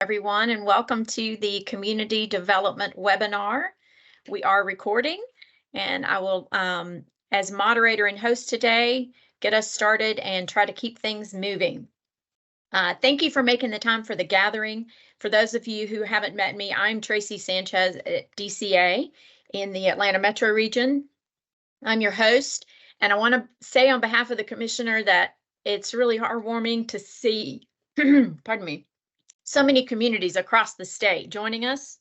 Everyone, and welcome to the Community Development Webinar. We are recording, and I will, as moderator and host today, get us started and try to keep things moving. Thank you for making the time for the gathering. For those of you who haven't met me, I'm Tracy Sanchez at DCA in the Atlanta Metro region. I'm your host, and I want to say on behalf of the commissioner that it's really heartwarming to see, pardon me, so many communities across the state joining us.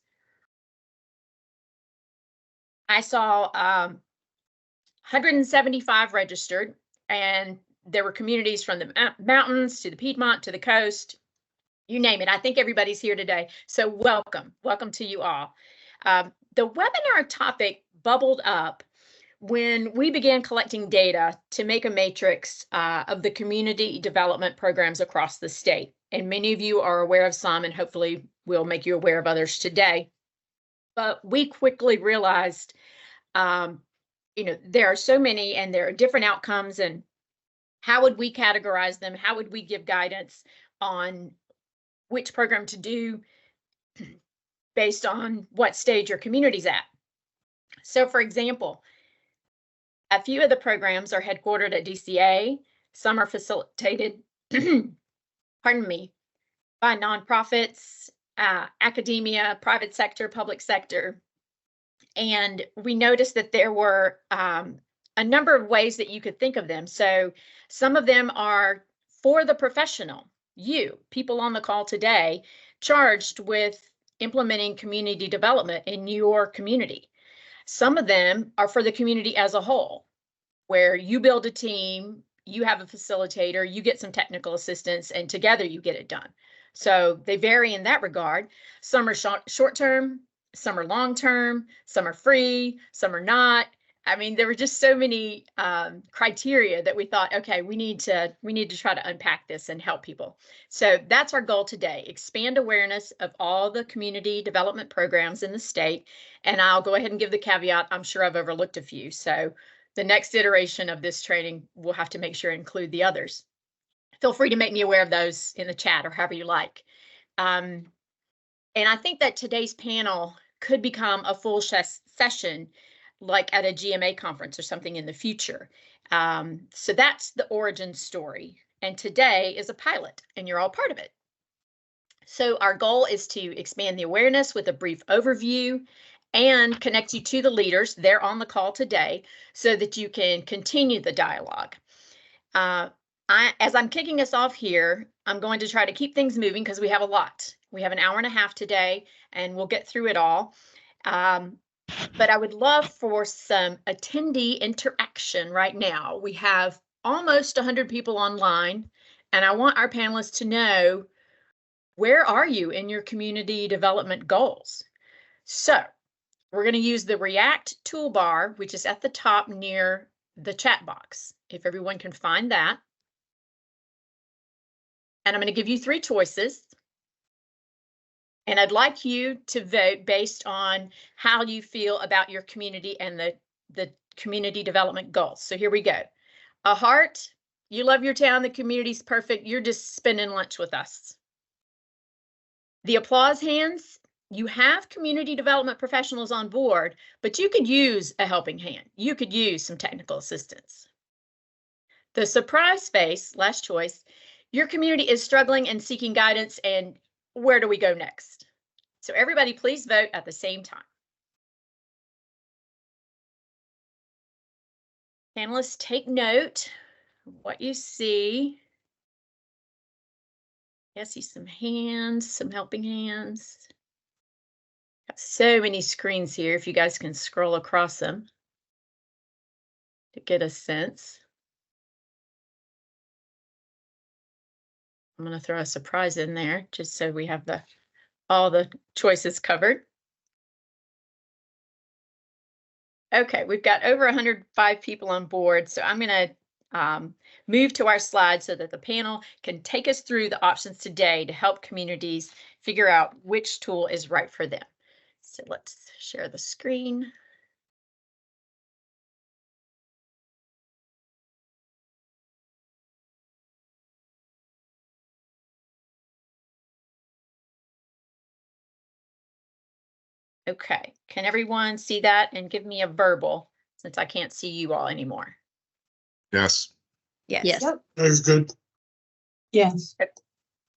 I saw 175 registered, and there were communities from the mountains to the Piedmont to the coast, you name it. I think everybody's here today. So welcome to you all. The webinar topic bubbled up when we began collecting data to make a matrix of the community development programs across the state. And many of you are aware of some, and hopefully we'll make you aware of others today. But we quickly realized, there are so many and there are different outcomes, and how would we categorize them? How would we give guidance on which program to do based on what stage your community's at? So for example, a few of the programs are headquartered at DCA. Some are facilitated, pardon me, by nonprofits, academia, private sector, public sector. And we noticed that there were a number of ways that you could think of them. So some of them are for the professional, you, people on the call today, charged with implementing community development in your community. Some of them are for the community as a whole, where you build a team, you have a facilitator, you get some technical assistance, and together you get it done. So they vary in that regard. Some are short-term, some are long-term, some are free, some are not. I mean, there were just so many criteria that we thought, okay, we need to try to unpack this and help people. So that's our goal today: expand awareness of all the community development programs in the state. And I'll go ahead and give the caveat, I'm sure I've overlooked a few. So the next iteration of this training, we'll have to make sure to include the others. Feel free to make me aware of those in the chat or however you like. And I think that today's panel could become a full session, like at a GMA conference or something in the future. So that's the origin story. And today is a pilot, and you're all part of it. So our goal is to expand the awareness with a brief overview and connect you to the leaders. They're on the call today so that you can continue the dialogue. As I'm kicking us off here, I'm going to try to keep things moving because we have a lot. We have an hour and a half today, and we'll get through it all. But I would love for some attendee interaction right now. We have almost 100 people online, and I want our panelists to know, where are you in your community development goals? So we're going to use the React toolbar, which is at the top near the chat box, if everyone can find that. And I'm going to give you 3 choices. And I'd like you to vote based on how you feel about your community and the community development goals. So here we go. A heart, you love your town, the community's perfect, you're just spending lunch with us. The applause hands, you have community development professionals on board, but you could use a helping hand. You could use some technical assistance. The surprise face, last choice, your community is struggling and seeking guidance, and where do we go next? So everybody please vote at the same time. Panelists, take note of what you see. I see some hands, some helping hands. Got so many screens here, if you guys can scroll across them to get a sense. I'm going to throw a surprise in there just so we have all the choices covered. Okay, we've got over 105 people on board, so I'm going to move to our slides so that the panel can take us through the options today to help communities figure out which tool is right for them. So let's share the screen. Okay, can everyone see that and give me a verbal since I can't see you all anymore? Yes. Yes. Yes. Yep. That's good. Yes.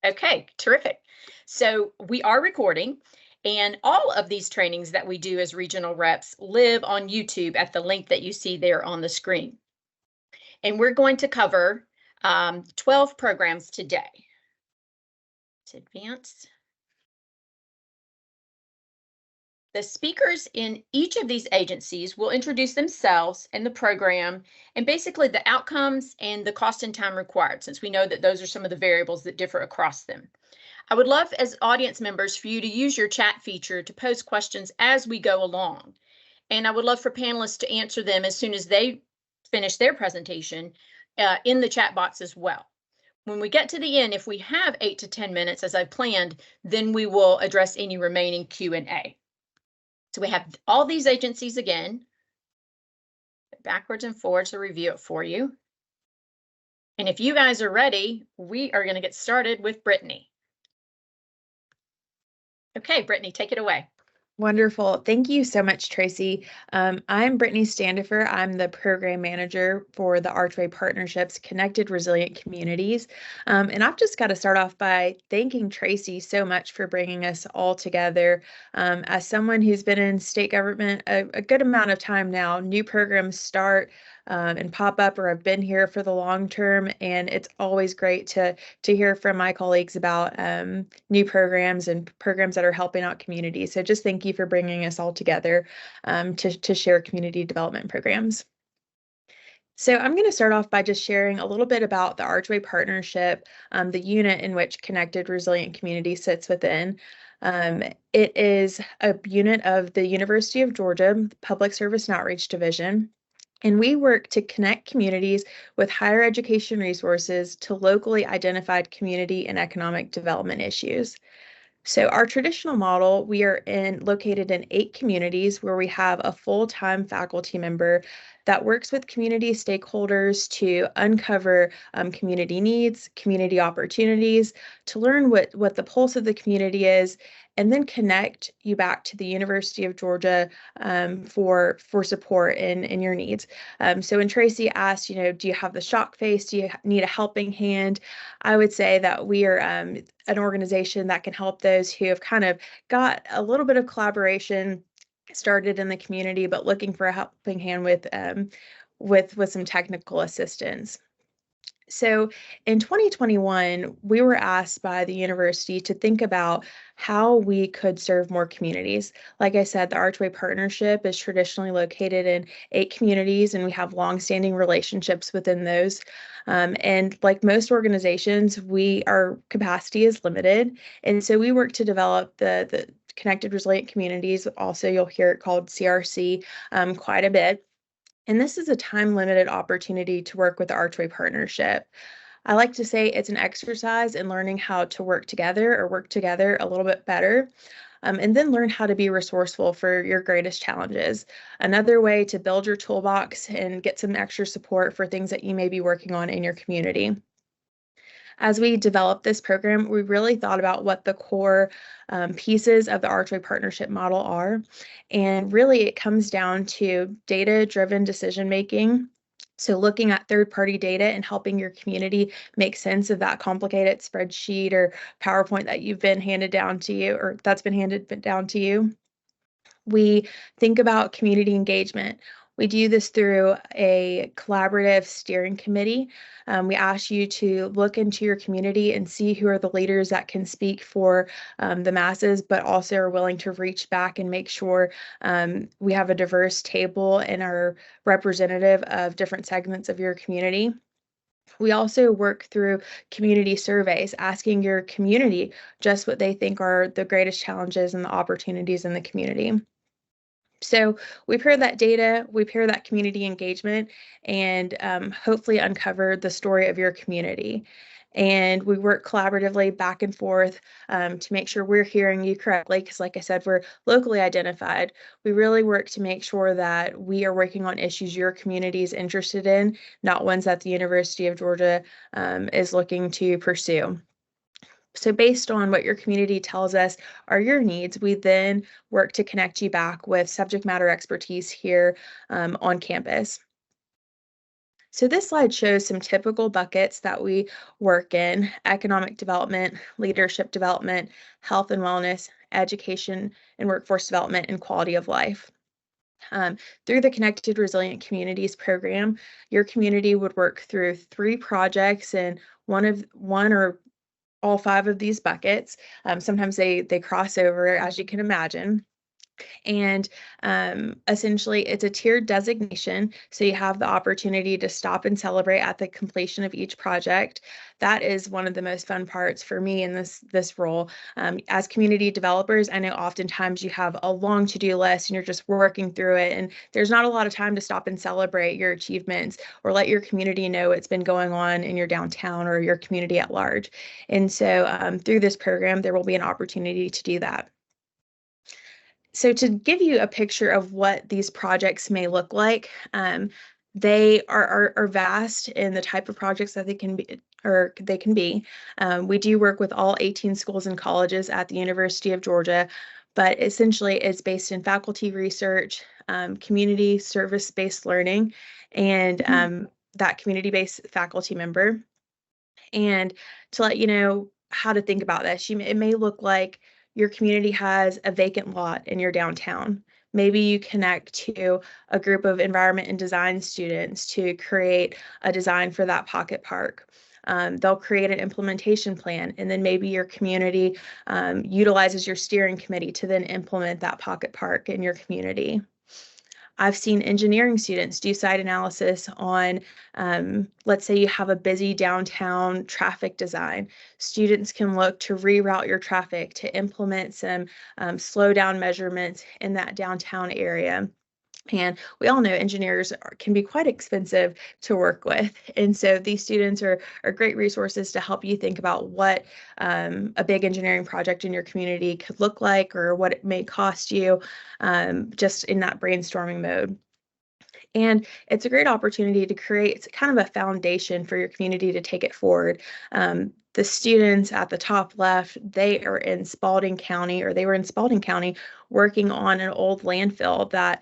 Okay, terrific. So we are recording, and all of these trainings that we do as regional reps live on YouTube at the link that you see there on the screen. And we're going to cover 12 programs today. Let's advance. The speakers in each of these agencies will introduce themselves and the program and basically the outcomes and the cost and time required, since we know that those are some of the variables that differ across them. I would love as audience members for you to use your chat feature to post questions as we go along. And I would love for panelists to answer them as soon as they finish their presentation in the chat box as well. When we get to the end, if we have 8 to 10 minutes as I planned, then we will address any remaining Q&A. So we have all these agencies again, backwards and forwards to review it for you. And if you guys are ready, we are going to get started with Brittany. Okay, Brittany, take it away. Wonderful. Thank you so much, Tracy. I'm Brittany Standifer. I'm the program manager for the Archway Partnerships Connected Resilient Communities. And I've just got to start off by thanking Tracy so much for bringing us all together. As someone who's been in state government a good amount of time now, new programs start and pop up, or I've been here for the long term, and it's always great to hear from my colleagues about new programs and programs that are helping out communities. So just thank you for bringing us all together to share community development programs. So I'm going to start off by just sharing a little bit about the Archway Partnership, the unit in which Connected Resilient Community sits within. It is a unit of the University of Georgia Public Service and Outreach Division. And we work to connect communities with higher education resources to locally identified community and economic development issues. So our traditional model, we are located in 8 communities where we have a full-time faculty member that works with community stakeholders to uncover community needs, community opportunities, to learn what the pulse of the community is, and then connect you back to the University of Georgia for support in your needs. So when Tracy asked, do you have the shock face? Do you need a helping hand? I would say that we are an organization that can help those who have kind of got a little bit of collaboration started in the community, but looking for a helping hand with some technical assistance. So in 2021, we were asked by the university to think about how we could serve more communities. Like I said, the Archway Partnership is traditionally located in 8 communities, and we have longstanding relationships within those. And like most organizations, our capacity is limited. And so we work to develop the Connected Resilient Communities. Also, you'll hear it called CRC quite a bit. And this is a time-limited opportunity to work with the Archway Partnership. I like to say it's an exercise in learning how to work together a little bit better, and then learn how to be resourceful for your greatest challenges. Another way to build your toolbox and get some extra support for things that you may be working on in your community. As we developed this program, we really thought about what the core pieces of the Archway Partnership model are. And really, it comes down to data-driven decision-making. So looking at third-party data and helping your community make sense of that complicated spreadsheet or PowerPoint that you've been handed down to you, or that's been handed down to you. We think about community engagement. We do this through a collaborative steering committee. We ask you to look into your community and see who are the leaders that can speak for the masses, but also are willing to reach back and make sure we have a diverse table and are representative of different segments of your community. We also work through community surveys, asking your community just what they think are the greatest challenges and the opportunities in the community. So we pair that data, we pair that community engagement, and hopefully uncover the story of your community. And we work collaboratively back and forth to make sure we're hearing you correctly, because like I said, we're locally identified. We really work to make sure that we are working on issues your community is interested in, not ones that the University of Georgia is looking to pursue. So based on what your community tells us are your needs, we then work to connect you back with subject matter expertise here on campus. So this slide shows some typical buckets that we work in: economic development, leadership development, health and wellness, education and workforce development, and quality of life. Through the Connected Resilient Communities program, your community would work through 3 projects in one or all 5 of these buckets. Sometimes they cross over, as you can imagine. And essentially, it's a tiered designation. So you have the opportunity to stop and celebrate at the completion of each project. That is one of the most fun parts for me in this role. As community developers, I know oftentimes you have a long to-do list and you're just working through it, and there's not a lot of time to stop and celebrate your achievements or let your community know what's been going on in your downtown or your community at large. And so through this program, there will be an opportunity to do that. So to give you a picture of what these projects may look like, they are vast in the type of projects that they can be. We do work with all 18 schools and colleges at the University of Georgia, but essentially it's based in faculty research, community service-based learning, and that community-based faculty member. And to let you know how to think about this, it may look like your community has a vacant lot in your downtown. Maybe you connect to a group of environment and design students to create a design for that pocket park. They'll create an implementation plan, and then maybe your community utilizes your steering committee to then implement that pocket park in your community. I've seen engineering students do site analysis on, let's say you have a busy downtown traffic design. Students can look to reroute your traffic, to implement some slow down measurements in that downtown area. And we all know engineers can be quite expensive to work with. And so these students are great resources to help you think about what a big engineering project in your community could look like, or what it may cost you, just in that brainstorming mode. And it's a great opportunity to create kind of a foundation for your community to take it forward. The students at the top left, they were in Spalding County working on an old landfill that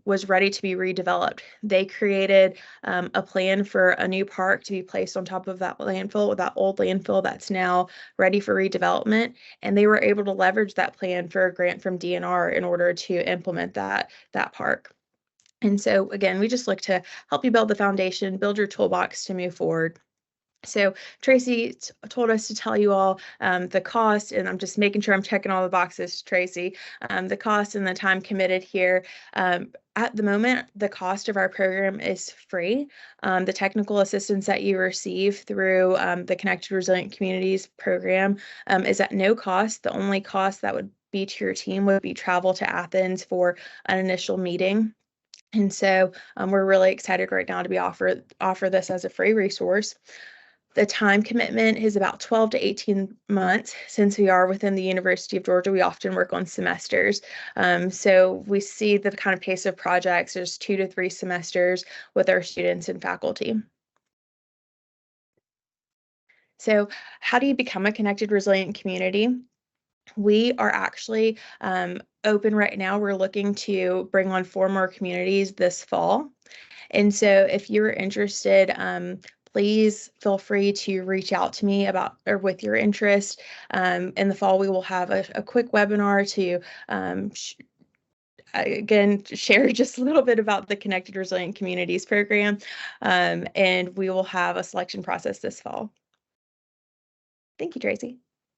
was ready to be redeveloped. They created a plan for a new park to be placed on top of that landfill, that old landfill that's now ready for redevelopment. And they were able to leverage that plan for a grant from DNR in order to implement that park. And so again, we just look to help you build the foundation, build your toolbox to move forward. So Tracy told us to tell you all the cost, and I'm just making sure I'm checking all the boxes, Tracy, the cost and the time committed here. At the moment, the cost of our program is free. The technical assistance that you receive through the Connected Resilient Communities program is at no cost. The only cost that would be to your team would be travel to Athens for an initial meeting. And so we're really excited right now to be offer this as a free resource. The time commitment is about 12 to 18 months. Since we are within the University of Georgia, we often work on semesters. So we see the kind of pace of projects, there's 2 to 3 semesters with our students and faculty. So how do you become a connected, resilient community? We are actually open right now. We're looking to bring on 4 more communities this fall. And so if you're interested, please feel free to reach out to me about or with your interest. In the fall, we will have a quick webinar to again, share just a little bit about the Connected Resilient Communities program, and we will have a selection process this fall. Thank you, Tracy.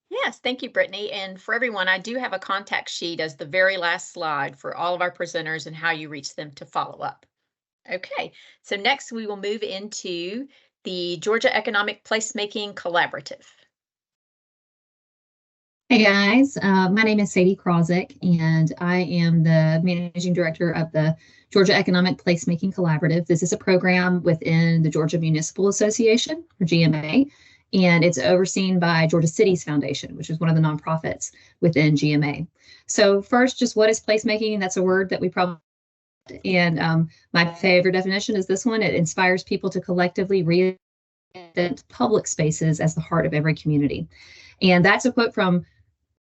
Yes, thank you, Brittany. And for everyone, I do have a contact sheet as the very last slide for all of our presenters and how you reach them to follow up. Okay, so next we will move into the Georgia Economic Placemaking Collaborative. Hey guys, my name is Sadie Krawczyk, and I am the Managing Director of the Georgia Economic Placemaking Collaborative. This is a program within the Georgia Municipal Association, or GMA, and it's overseen by Georgia Cities Foundation, which is one of the nonprofits within GMA. So first, just what is placemaking? That's a word that we probably, and my favorite definition is this one. It inspires people to collectively the public spaces as the heart of every community. And that's a quote from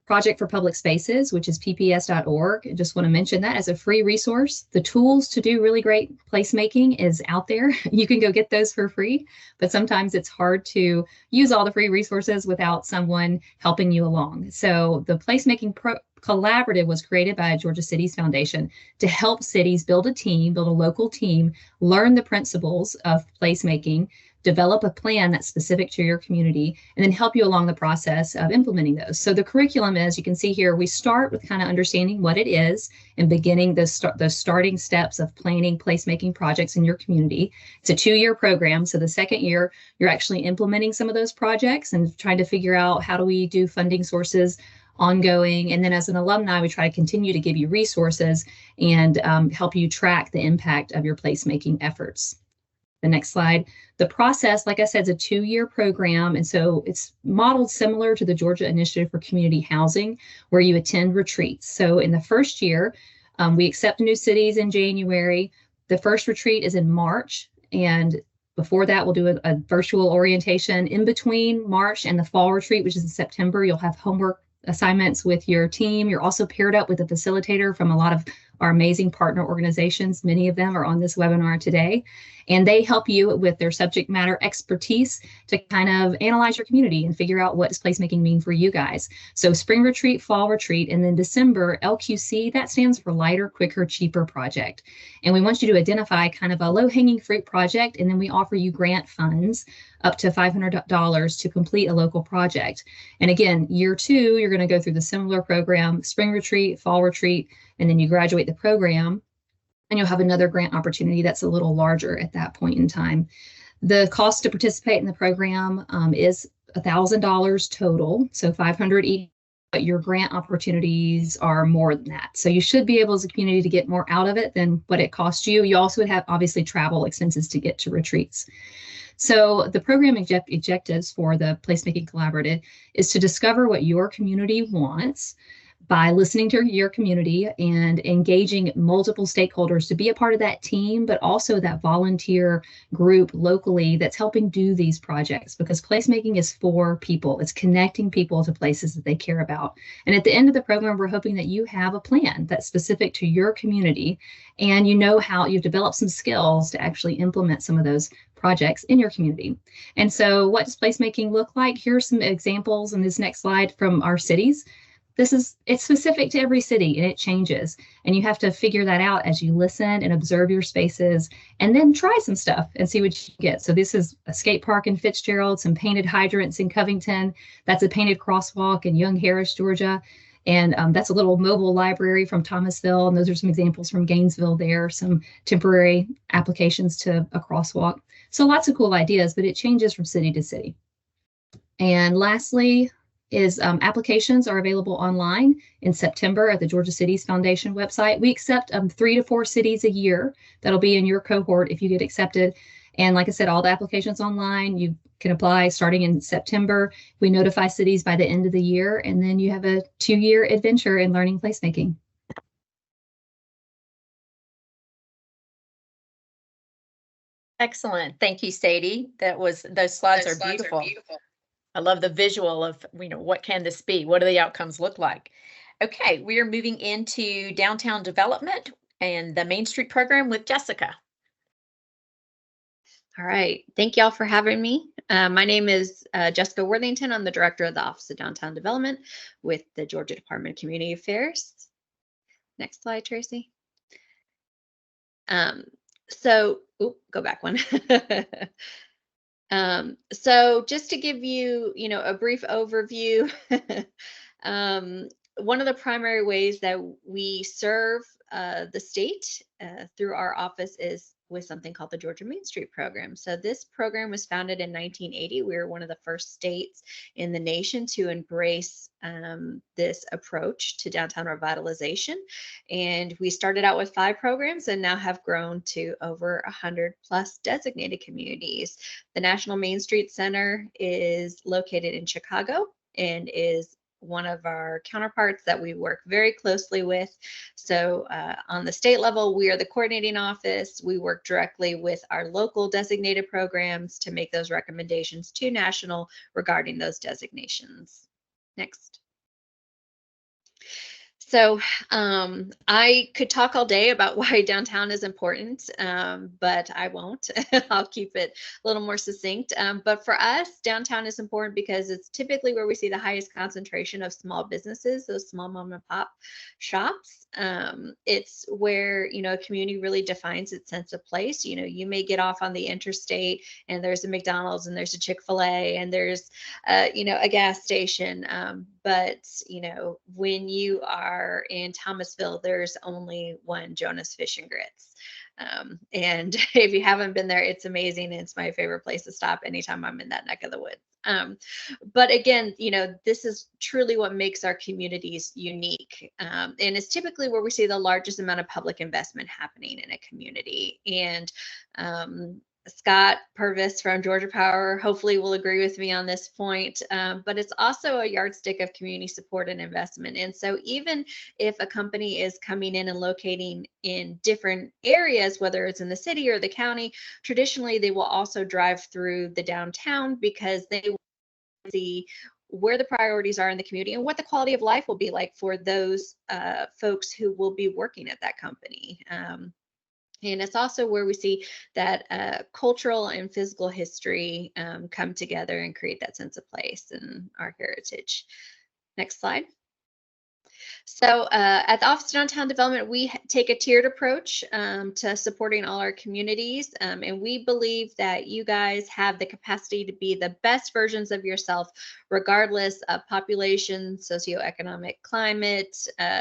Project for Public Spaces, which is pps.org. I just want to mention that as a free resource. The tools to do really great placemaking is out there. You can go get those for free, but sometimes it's hard to use all the free resources without someone helping you along. So the Placemaking Collaborative was created by Georgia Cities Foundation to help cities build a local team, learn the principles of placemaking, develop a plan that's specific to your community, and then help you along the process of implementing those. So the curriculum is, you can see here, we start with kind of understanding what it is and beginning those starting steps of planning placemaking projects in your community. It's a 2-year program. So the second year, you're actually implementing some of those projects and trying to figure out how do we do funding sources ongoing. And then as an alumni, we try to continue to give you resources and help you track the impact of your placemaking efforts. The next slide. The process, like I said, is a 2-year program. And so it's modeled similar to the Georgia Initiative for Community Housing, where you attend retreats. So in the first year, we accept new cities in January. The first retreat is in March. And before that, we'll do a virtual orientation. In between March and the fall retreat, which is in September, you'll have homework assignments with your team. You're also paired up with a facilitator from a lot of our amazing partner organizations. Many of them are on this webinar today, and they help you with their subject matter expertise to kind of analyze your community and figure out what does placemaking mean for you guys. So spring retreat, fall retreat, and then December, LQC, that stands for Lighter, Quicker, Cheaper Project. And we want you to identify kind of a low-hanging fruit project, and then we offer you grant funds up to $500 to complete a local project. And again, year 2, you're going to go through the similar program, spring retreat, fall retreat, and then you graduate the program, and you'll have another grant opportunity that's a little larger at that point in time. The cost to participate in the program is $1,000 total, so $500 each, but your grant opportunities are more than that. So you should be able as a community to get more out of it than what it costs you. You also would have obviously travel expenses to get to retreats. So the program objectives for the Placemaking Collaborative is to discover what your community wants by listening to your community and engaging multiple stakeholders to be a part of that team, but also that volunteer group locally that's helping do these projects, because placemaking is for people. It's connecting people to places that they care about. And at the end of the program, we're hoping that you have a plan that's specific to your community, and you know how you've developed some skills to actually implement some of those projects in your community. And so what does placemaking look like? Here are some examples in this next slide from our cities. It's specific to every city, and it changes. And you have to figure that out as you listen and observe your spaces, and then try some stuff and see what you get. So this is a skate park in Fitzgerald, some painted hydrants in Covington. That's a painted crosswalk in Young Harris, Georgia. And that's a little mobile library from Thomasville. And those are some examples from Gainesville there, some temporary applications to a crosswalk. So lots of cool ideas, but it changes from city to city. And lastly, applications are available online in September at the Georgia Cities Foundation website. We accept 3 to 4 cities a year. That'll be in your cohort if you get accepted. And like I said, all the applications online, you can apply starting in September. We notify cities by the end of the year, and then you have a 2-year adventure in learning placemaking. Excellent. Thank you, Sadie. Those slides are beautiful. I love the visual of, what can this be? What do the outcomes look like? Okay, we are moving into downtown development and the Main Street program with Jessica. All right, thank y'all for having me. My name is Jessica Worthington. I'm the director of the Office of Downtown Development with the Georgia Department of Community Affairs. Next slide, Tracy. Go back one. So just to give you, a brief overview, one of the primary ways that we serve the state through our office is with something called the Georgia Main Street program. So this program was founded in 1980. We were one of the first states in the nation to embrace this approach to downtown revitalization. And we started out with 5 programs and now have grown to over 100 plus designated communities. The National Main Street Center is located in Chicago and is one of our counterparts that we work very closely with. So on the state level, we are the coordinating office. We work directly with our local designated programs to make those recommendations to national regarding those designations. Next. So I could talk all day about why downtown is important, but I won't. I'll keep it a little more succinct. But for us, downtown is important because it's typically where we see the highest concentration of small businesses, those small mom and pop shops. It's where, you know, a community really defines its sense of place. You know, you may get off on the interstate and there's a McDonald's and there's a Chick-fil-A and there's, you know, a gas station. But, you know, when you are in Thomasville, there's only one Jonas Fish and Grits. And if you haven't been there, it's amazing. It's my favorite place to stop anytime I'm in that neck of the woods. But again, you know, this is truly what makes our communities unique. And it's typically where we see the largest amount of public investment happening in a community. And Scott Purvis from Georgia Power hopefully will agree with me on this point, but it's also a yardstick of community support and investment. And so even if a company is coming in and locating in different areas, whether it's in the city or the county, traditionally they will also drive through the downtown because they will see where the priorities are in the community and what the quality of life will be like for those folks who will be working at that company. And it's also where we see that cultural and physical history come together and create that sense of place and our heritage. Next slide. So at the Office of Downtown Development, we take a tiered approach to supporting all our communities. And we believe that you guys have the capacity to be the best versions of yourself, regardless of population, socioeconomic climate,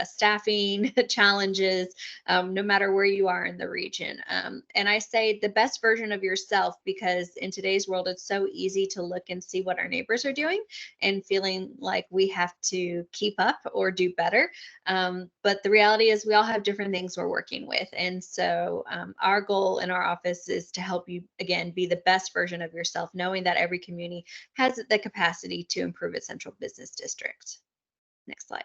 staffing challenges, no matter where you are in the region. And I say the best version of yourself because in today's world, it's so easy to look and see what our neighbors are doing and feeling like we have to keep up or do better. But the reality is we all have different things we're working with. And so our goal in our office is to help you, again, be the best version of yourself, knowing that every community has the capacity to improve its central business district. Next slide.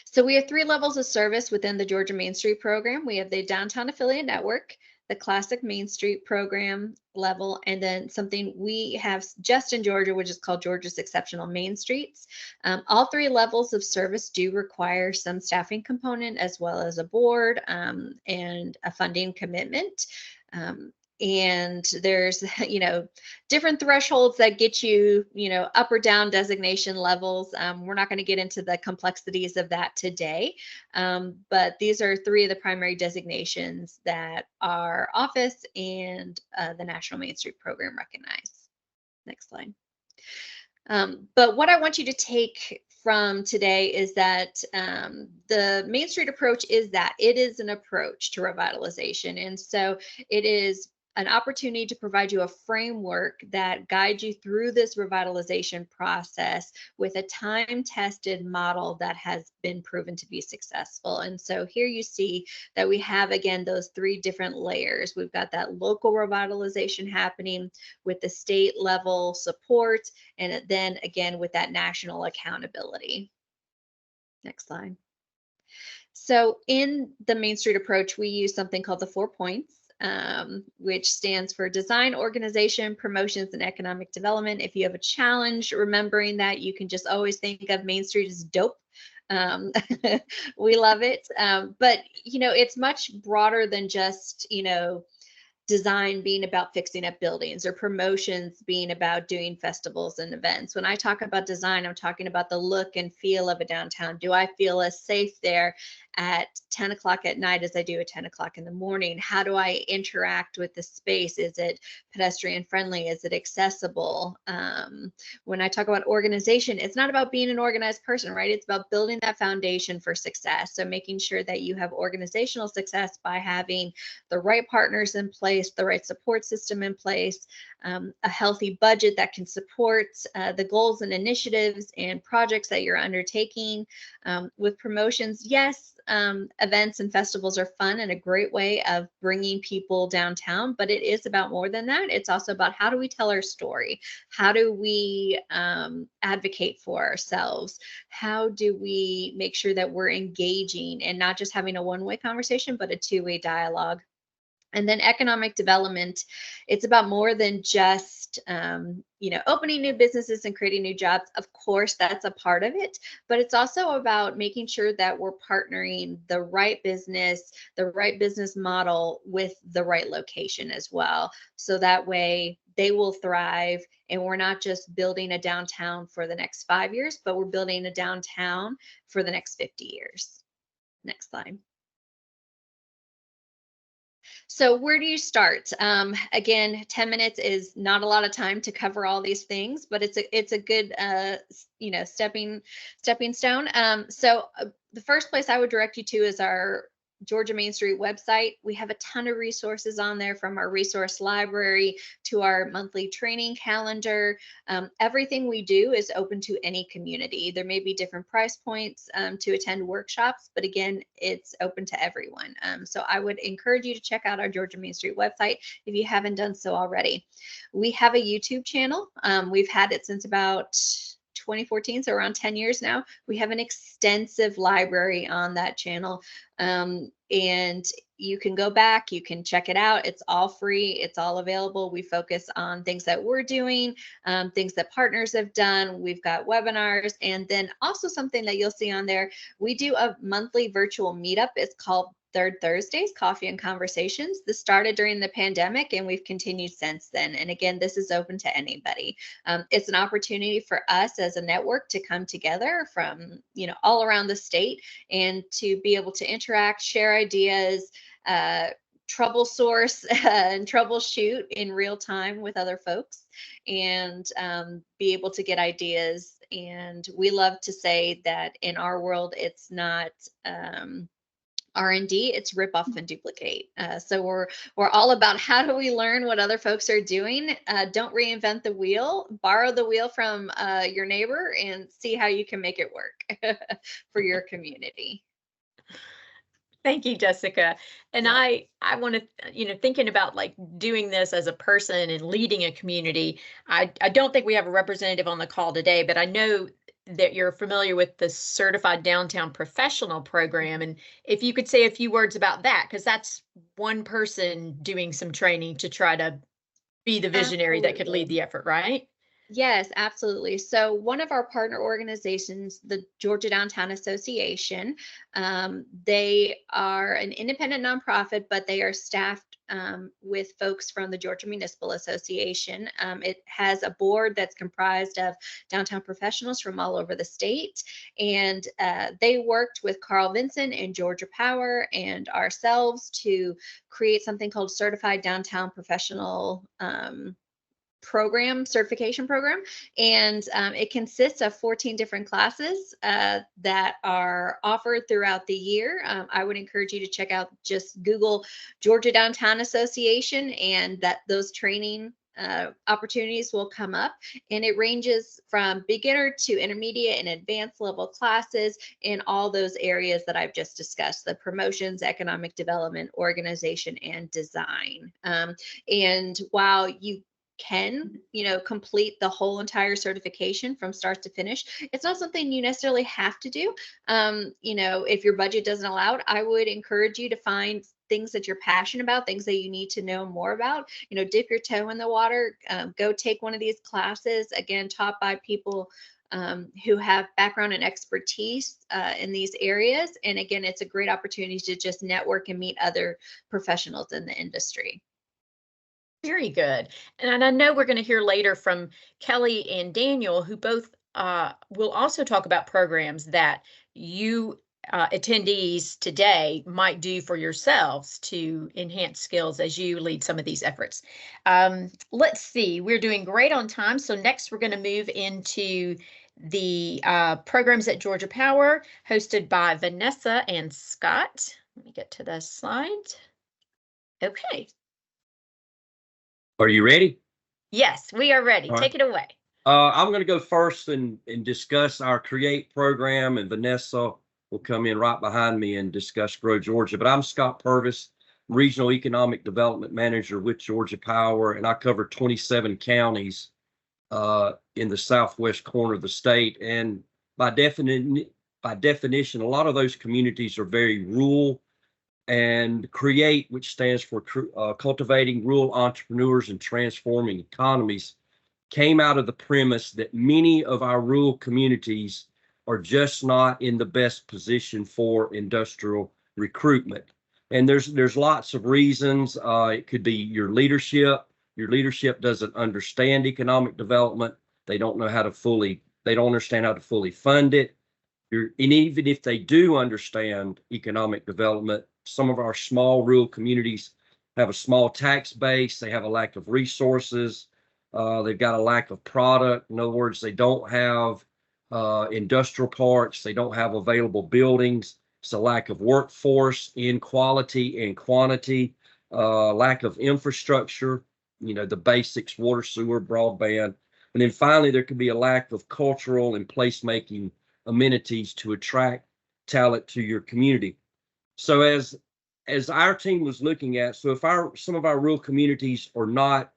So we have 3 levels of service within the Georgia Main Street program. We have the Downtown Affiliate Network, the Classic Main Street program level, and then something we have just in Georgia, which is called Georgia's Exceptional Main Streets. All 3 levels of service do require some staffing component as well as a board and a funding commitment. And there's, you know, different thresholds that get you, you know, up or down designation levels. We're not going to get into the complexities of that today, but these are 3 of the primary designations that our office and the National Main Street program recognize. Next slide. But what I want you to take from today is that the Main Street approach is that it is an approach to revitalization. And so it is an opportunity to provide you a framework that guides you through this revitalization process with a time-tested model that has been proven to be successful. And so here you see that we have, again, those 3 different layers. We've got that local revitalization happening with the state level support, and then again with that national accountability. Next slide. So in the Main Street approach, we use something called the 4 points. Which stands for design, organization, promotions, and economic development. If you have a challenge remembering that, you can just always think of Main Street as dope. We love it. But, you know, it's much broader than just, you know, design being about fixing up buildings or promotions being about doing festivals and events. When I talk about design, I'm talking about the look and feel of a downtown. Do I feel as safe there at 10 o'clock at night as I do at 10 o'clock in the morning? How do I interact with the space? Is it pedestrian friendly? Is it accessible? When I talk about organization, it's not about being an organized person, right? It's about building that foundation for success. So making sure that you have organizational success by having the right partners in place, the right support system in place, a healthy budget that can support the goals and initiatives and projects that you're undertaking. With promotions, yes, events and festivals are fun and a great way of bringing people downtown, but it is about more than that. It's also about how do we tell our story? How do we advocate for ourselves? How do we make sure that we're engaging and not just having a one-way conversation, but a two-way dialogue? And then economic development, it's about more than just, opening new businesses and creating new jobs. Of course, that's a part of it, but it's also about making sure that we're partnering the right business model with the right location as well. So that way they will thrive, and we're not just building a downtown for the next 5 years, but we're building a downtown for the next 50 years. Next slide. So where do you start? Again, 10 minutes is not a lot of time to cover all these things, but it's a good stepping stone. So the first place I would direct you to is our Georgia Main Street website. We have a ton of resources on there, from our resource library to our monthly training calendar. Everything we do is open to any community. There may be different price points to attend workshops, but again, it's open to everyone. So I would encourage you to check out our Georgia Main Street website if you haven't done so already. We have a YouTube channel. We've had it since about 2014, so around 10 years now. We have an extensive library on that channel, and you can go back, you can check it out. It's all free, it's all available. We focus on things that we're doing, things that partners have done. We've got webinars, and then also something that you'll see on there, we do a monthly virtual meetup. It's called Third Thursdays, Coffee and Conversations. This started during the pandemic, and we've continued since then. And again, this is open to anybody. It's an opportunity for us as a network to come together from all around the state and to be able to interact, share ideas, trouble source and troubleshoot in real time with other folks, and be able to get ideas. And we love to say that in our world, it's not R&D, it's rip off and duplicate. So we're all about how do we learn what other folks are doing. Don't reinvent the wheel. Borrow the wheel from your neighbor and see how you can make it work for your community. Thank you, Jessica. And Yeah. I want to, thinking about like doing this as a person and leading a community, I don't think we have a representative on the call today, but I know that you're familiar with the Certified Downtown Professional Program. And if you could say a few words about that, because that's one person doing some training to try to be the visionary that could lead the effort, right? Yes, absolutely. So one of our partner organizations, the Georgia Downtown Association, they are an independent nonprofit, but they are staffed with folks from the Georgia Municipal Association. It has a board that's comprised of downtown professionals from all over the state. And they worked with Carl Vinson and Georgia Power and ourselves to create something called Certified Downtown Professional certification program, and it consists of 14 different classes that are offered throughout the year. I would encourage you to check out, just Google Georgia Downtown Association, and those training opportunities will come up, and it ranges from beginner to intermediate and advanced level classes in all those areas that I've just discussed: the promotions, economic development, organization, and design. And while you can complete the whole entire certification from start to finish, it's not something you necessarily have to do. If your budget doesn't allow it, I would encourage you to find things that you're passionate about, things that you need to know more about. Dip your toe in the water, go take one of these classes, again taught by people who have background and expertise in these areas. And again, it's a great opportunity to just network and meet other professionals in the industry. Very good. And I know we're going to hear later from Kelly and Daniel, who both will also talk about programs that you attendees today might do for yourselves to enhance skills as you lead some of these efforts. Let's see, we're doing great on time. So next we're going to move into the programs at Georgia Power, hosted by Vanessa and Scott. Let me get to the slide. Okay. Are you ready? Yes, we are ready. All right. Take it away. I'm going to go first and discuss our CREATE program, and Vanessa will come in right behind me and discuss Grow Georgia. But I'm Scott Purvis, Regional Economic Development Manager with Georgia Power, and I cover 27 counties in the southwest corner of the state. And by definition, a lot of those communities are very rural. And CREATE, which stands for Cultivating Rural Entrepreneurs and Transforming Economies, came out of the premise that many of our rural communities are just not in the best position for industrial recruitment. And there's lots of reasons. It could be your leadership. Your leadership doesn't understand economic development. They don't understand how to fully fund it. And even if they do understand economic development, some of our small rural communities have a small tax base. They have a lack of resources. They've got a lack of product. In other words, they don't have industrial parks. They don't have available buildings. It's a lack of workforce in quality and quantity, lack of infrastructure, the basics, water, sewer, broadband. And then finally, there could be a lack of cultural and placemaking amenities to attract talent to your community. So as our team was looking at, so if some of our rural communities are not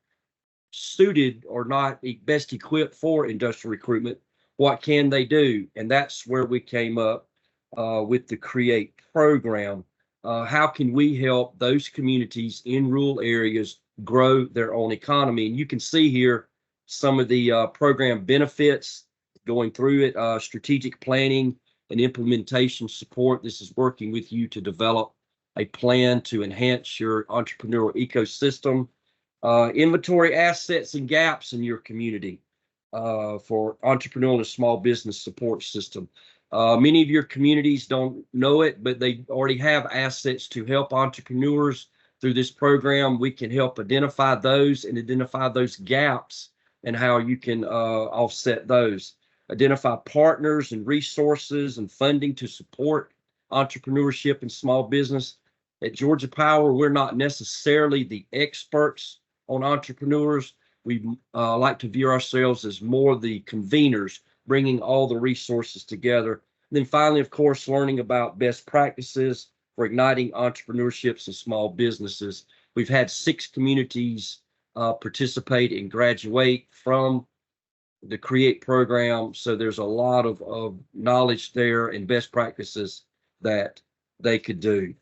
suited or not best equipped for industrial recruitment, what can they do? And that's where we came up with the CREATE program. How can we help those communities in rural areas grow their own economy? And you can see here some of the program benefits going through it. Strategic planning and implementation support. This is working with you to develop a plan to enhance your entrepreneurial ecosystem. Inventory assets and gaps in your community for entrepreneurial and small business support system. Many of your communities don't know it, but they already have assets to help entrepreneurs. Through this program, we can help identify those gaps and how you can offset those. Identify partners and resources and funding to support entrepreneurship and small business. At Georgia Power, we're not necessarily the experts on entrepreneurs. We like to view ourselves as more the conveners, bringing all the resources together. And then finally, of course, learning about best practices for igniting entrepreneurships and small businesses. We've had 6 communities participate and graduate from the CREATE program. So there's a lot of knowledge there and best practices that they could do.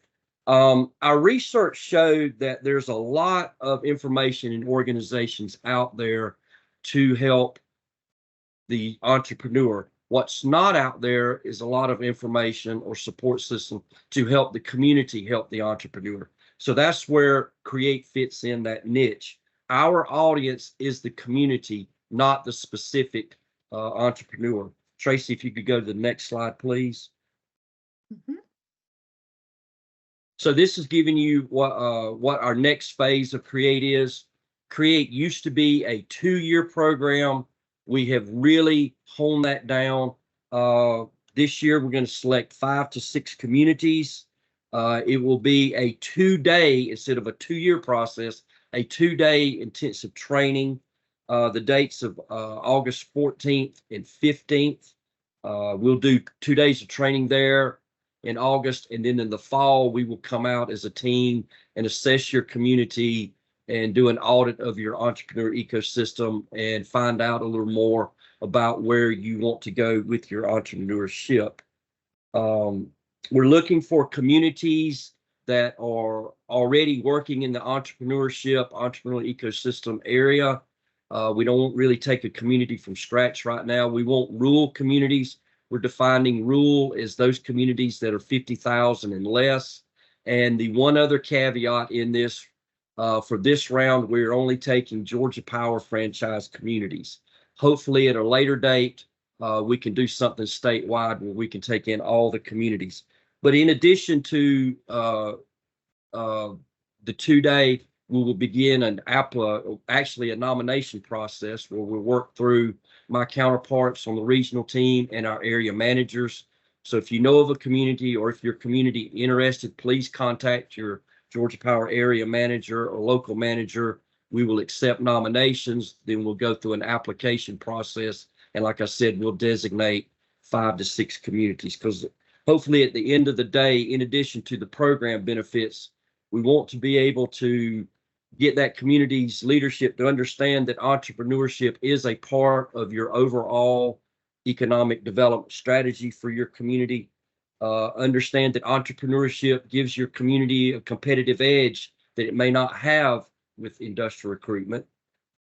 Our research showed that there's a lot of information and organizations out there to help the entrepreneur. What's not out there is a lot of information or support system to help the community help the entrepreneur. So that's where CREATE fits in that niche. Our audience is the community, not the specific entrepreneur. Tracy, if you could go to the next slide, please. Mm-hmm. So this is giving you what our next phase of CREATE is. CREATE used to be a 2-year program. We have really honed that down. This year, we're going to select 5 to 6 communities. It will be a 2-day, instead of a 2-year process, a 2-day intensive training. The dates of August 14th and 15th. We'll do 2 days of training there in August, and then in the fall, we will come out as a team and assess your community and do an audit of your entrepreneur ecosystem and find out a little more about where you want to go with your entrepreneurship. We're looking for communities that are already working in the entrepreneurial ecosystem area. We don't really take a community from scratch right now. We want rural communities. We're defining rural as those communities that are 50,000 and less. And the one other caveat in this, for this round, we're only taking Georgia Power franchise communities. Hopefully at a later date, we can do something statewide where we can take in all the communities. But in addition to the 2-day, we will begin actually a nomination process where we'll work through my counterparts on the regional team and our area managers. So if you know of a community or if your community interested, please contact your Georgia Power area manager or local manager We will accept nominations, then we'll go through an application process. And like I said, we'll designate 5 to 6 communities, because hopefully at the end of the day, in addition to the program benefits, we want to be able to get that community's leadership to understand that entrepreneurship is a part of your overall economic development strategy for your community. Understand that entrepreneurship gives your community a competitive edge that it may not have with industrial recruitment.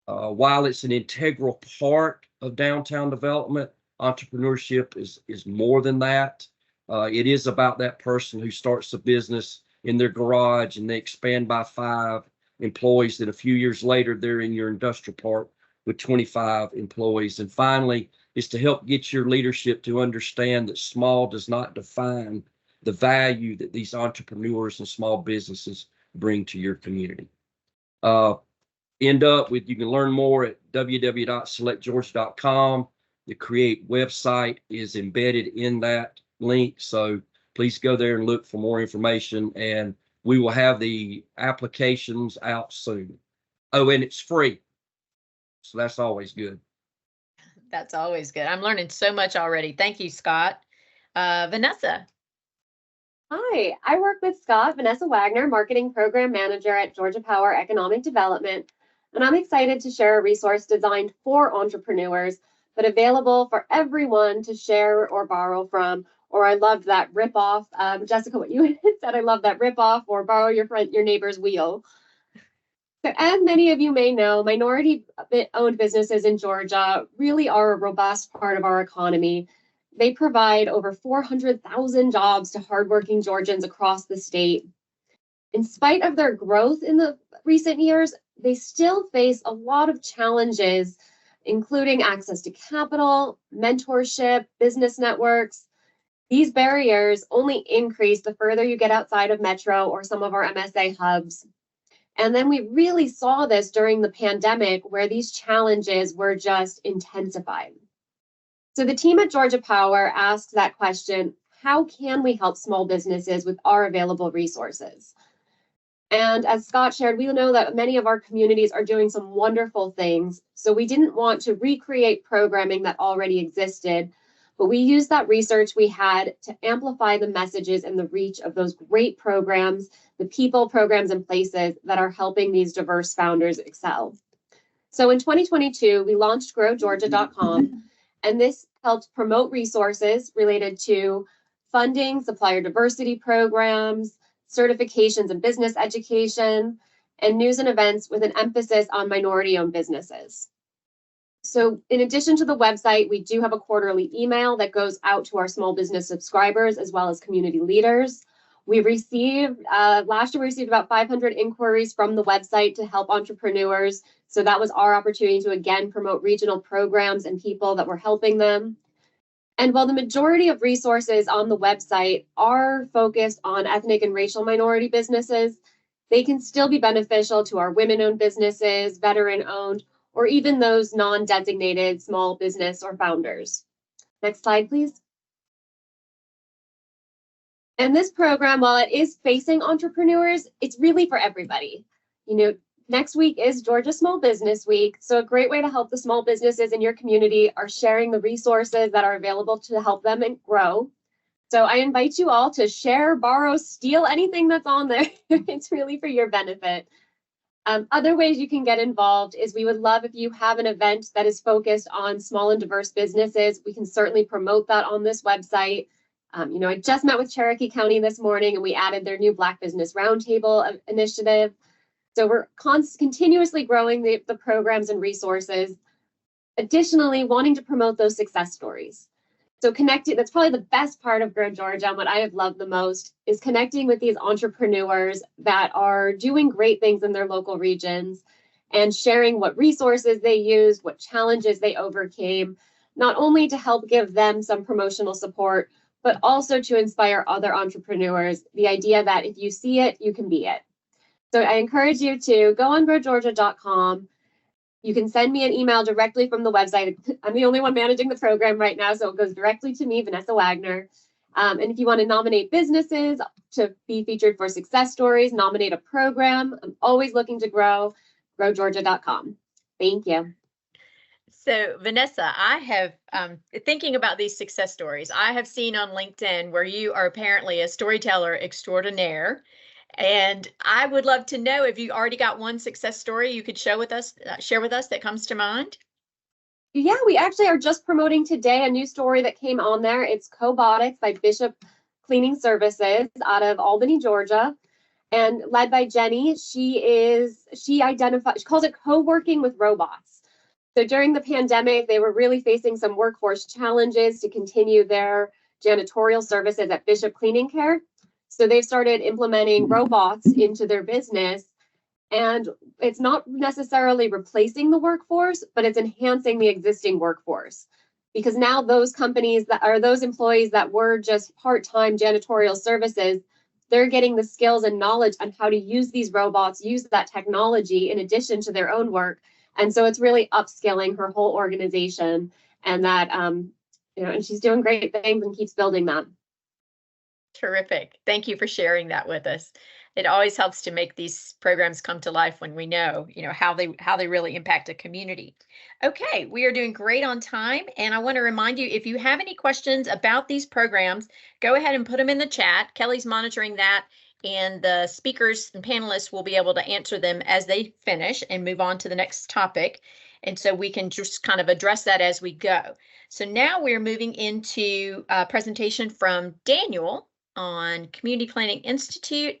While it's an integral part of downtown development, entrepreneurship is more than that. It is about that person who starts a business in their garage and they expand by 5 employees, that a few years later they're in your industrial park with 25 employees. And finally, is to help get your leadership to understand that small does not define the value that these entrepreneurs and small businesses bring to your community. End up with, you can learn more at www.selectgeorgia.com. The Create website is embedded in that link, so please go there and look for more information, and we will have the applications out soon. Oh, and it's free, so that's always good. That's always good. I'm learning so much already. Thank you, Scott. Vanessa. Hi, I work with Scott, Vanessa Wagner, Marketing Program Manager at Georgia Power Economic Development, and I'm excited to share a resource designed for entrepreneurs, but available for everyone to share or borrow from. Or I loved that rip off, Jessica, what you said, I love that rip off or borrow your neighbor's wheel. So as many of you may know, minority-owned businesses in Georgia really are a robust part of our economy. They provide over 400,000 jobs to hardworking Georgians across the state. In spite of their growth in the recent years, they still face a lot of challenges, including access to capital, mentorship, business networks. These barriers only increase the further you get outside of Metro or some of our MSA hubs. And then we really saw this during the pandemic, where these challenges were just intensified. So the team at Georgia Power asks that question: how can we help small businesses with our available resources? And as Scott shared, we know that many of our communities are doing some wonderful things. So we didn't want to recreate programming that already existed, but we used that research we had to amplify the messages and the reach of those great programs, the people, programs, and places that are helping these diverse founders excel. So in 2022, we launched growgeorgia.com, and this helped promote resources related to funding, supplier diversity programs, certifications and business education, and news and events with an emphasis on minority-owned businesses. So in addition to the website, we do have a quarterly email that goes out to our small business subscribers as well as community leaders. We received, last year we received about 500 inquiries from the website to help entrepreneurs. So that was our opportunity to again promote regional programs and people that were helping them. And while the majority of resources on the website are focused on ethnic and racial minority businesses, they can still be beneficial to our women-owned businesses, veteran-owned, or even those non-designated small business or founders. Next slide, please. And this program, while it is facing entrepreneurs, it's really for everybody. You know, next week is Georgia Small Business Week, so a great way to help the small businesses in your community are sharing the resources that are available to help them and grow. So I invite you all to share, borrow, steal anything that's on there. It's really for your benefit. Other ways you can get involved is we would love if you have an event that is focused on small and diverse businesses. We can certainly promote that on this website. You know, I just met with Cherokee County this morning, and we added their new Black Business Roundtable initiative. So we're continuously growing the programs and resources. Additionally, wanting to promote those success stories. So connecting, that's probably the best part of Grow Georgia, and what I have loved the most is connecting with these entrepreneurs that are doing great things in their local regions and sharing what resources they used, what challenges they overcame, not only to help give them some promotional support, but also to inspire other entrepreneurs. The idea that if you see it, you can be it. So I encourage you to go on growgeorgia.com. You can send me an email directly from the website. I'm the only one managing the program right now, so it goes directly to me, Vanessa Wagner. And if you want to nominate businesses to be featured for success stories, nominate a program. I'm always looking to grow. growgeorgia.com. Thank you. So Vanessa, I have, thinking about these success stories, I have seen on LinkedIn where you are apparently a storyteller extraordinaire. And I would love to know if you already got one success story you could share with us that comes to mind. Yeah, we actually are just promoting today a new story that came on there. It's Cobotics by Bishop Cleaning Services out of Albany, Georgia, and led by Jenny. She calls it co-working with robots. So during the pandemic, they were really facing some workforce challenges to continue their janitorial services at Bishop Cleaning Care. So they've started implementing robots into their business. And it's not necessarily replacing the workforce, but it's enhancing the existing workforce. Because now those companies that are those employees that were just part-time janitorial services, they're getting the skills and knowledge on how to use these robots, use that technology in addition to their own work. And so it's really upskilling her whole organization, and that, and she's doing great things and keeps building them. Terrific. Thank you for sharing that with us. It always helps to make these programs come to life when we know, how they really impact a community. Okay, we are doing great on time, and I want to remind you, if you have any questions about these programs, go ahead and put them in the chat. Kelly's monitoring that, and the speakers and panelists will be able to answer them as they finish and move on to the next topic. And so we can just kind of address that as we go. So now we're moving into a presentation from Daniel on Community Planning Institute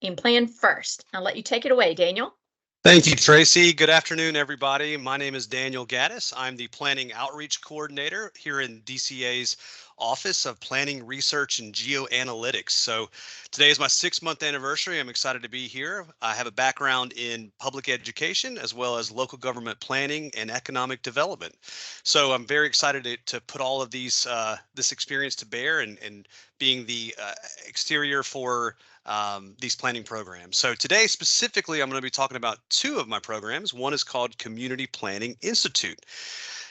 and Plan First. I'll let you take it away, Daniel. Thank you, Tracy. Good afternoon, everybody. My name is Daniel Gaddis. I'm the Planning Outreach Coordinator here in DCA's Office of Planning Research and Geoanalytics. So today is my 6-month anniversary. I'm excited to be here. I have a background in public education as well as local government planning and economic development. So I'm very excited to put all of these this experience to bear and being the exterior for these planning programs. So today specifically, I'm going to be talking about 2 of my programs. One is called Community Planning Institute,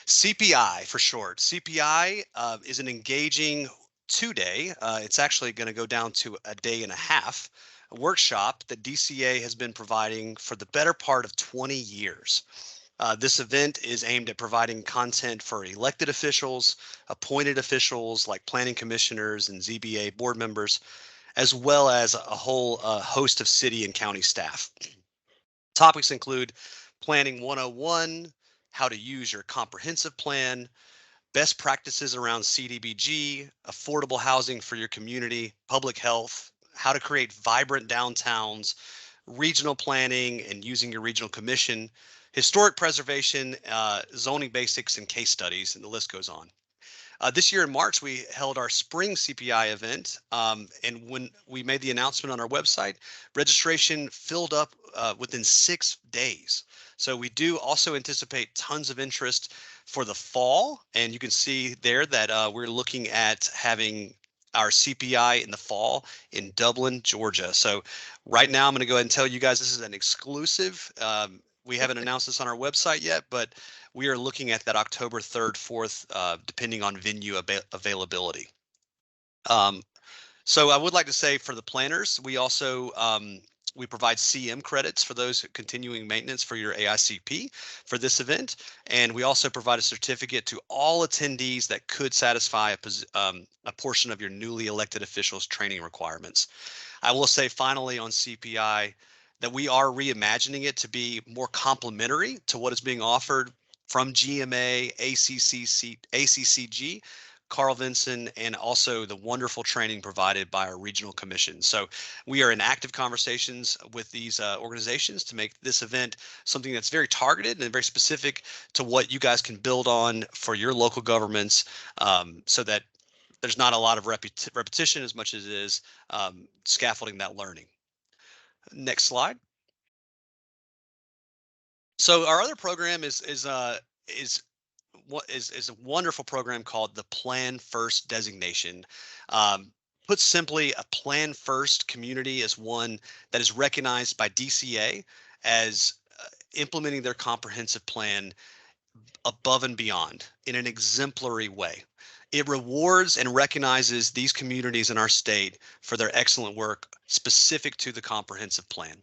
CPI for short. CPI is an engaging 2-day, it's actually going to go down to a day and a half, a workshop that DCA has been providing for the better part of 20 years. This event is aimed at providing content for elected officials, appointed officials like planning commissioners and ZBA board members, as well as a whole host of city and county staff. Topics include Planning 101, how to use your comprehensive plan, best practices around CDBG, affordable housing for your community, public health, how to create vibrant downtowns, regional planning and using your regional commission, historic preservation, zoning basics, and case studies, and the list goes on. This year in March, we held our spring CPI event, and when we made the announcement on our website, registration filled up within 6 days. So we do also anticipate tons of interest for the fall, and you can see there that we're looking at having our CPI in the fall in Dublin, Georgia. So right now, I'm going to go ahead and tell you guys this is an exclusive. We haven't announced this on our website yet, but we are looking at that October 3rd, 4th, depending on venue availability. So I would like to say for the planners, we also we provide CM credits for those continuing maintenance for your AICP for this event. And we also provide a certificate to all attendees that could satisfy a portion of your newly elected officials training requirements. I will say finally on CPI, that we are reimagining it to be more complementary to what is being offered from GMA, ACCG, Carl Vinson, and also the wonderful training provided by our regional commission. So we are in active conversations with these organizations to make this event something that's very targeted and very specific to what you guys can build on for your local governments, so that there's not a lot of repetition as much as it is scaffolding that learning. Next slide. So our other program is a wonderful program called the Plan First designation. Put simply, a Plan First community is one that is recognized by DCA as implementing their comprehensive plan above and beyond in an exemplary way. It rewards and recognizes these communities in our state for their excellent work specific to the comprehensive plan.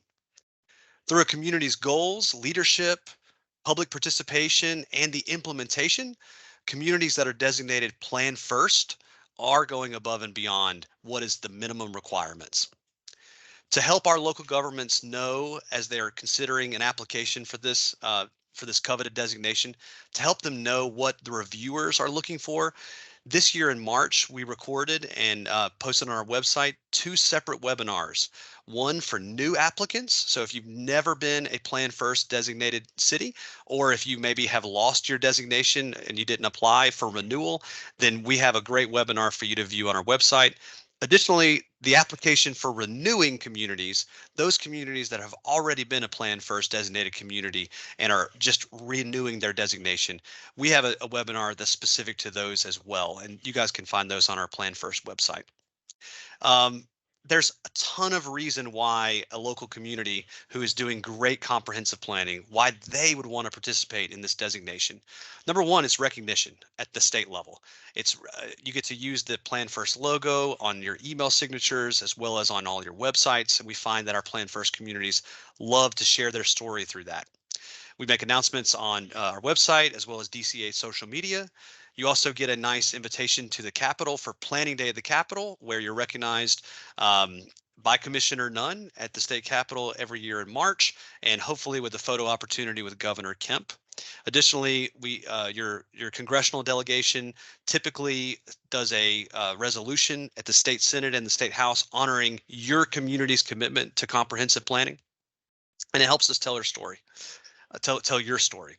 Through a community's goals, leadership, public participation, and the implementation, communities that are designated Plan First are going above and beyond what is the minimum requirements. To help our local governments know as they're considering an application for this coveted designation, to help them know what the reviewers are looking for, this year in March, we recorded and posted on our website 2 separate webinars. One for new applicants. So if you've never been a Plan First designated city, or if you maybe have lost your designation and you didn't apply for renewal, then we have a great webinar for you to view on our website. Additionally, the application for renewing communities, those communities that have already been a Plan First designated community and are just renewing their designation, we have a webinar that's specific to those as well. And you guys can find those on our Plan First website. There's a ton of reason why a local community who is doing great comprehensive planning, why they would want to participate in this designation. Number one is recognition at the state level. It's you get to use the Plan First logo on your email signatures as well as on all your websites. And we find that our Plan First communities love to share their story through that. We make announcements on our website as well as DCA social media. You also get a nice invitation to the Capitol for Planning Day at the Capitol, where you're recognized by Commissioner Nunn at the state Capitol every year in March, and hopefully with a photo opportunity with Governor Kemp. Additionally, your congressional delegation typically does a resolution at the state Senate and the state House honoring your community's commitment to comprehensive planning, and it helps us tell our story, tell your story.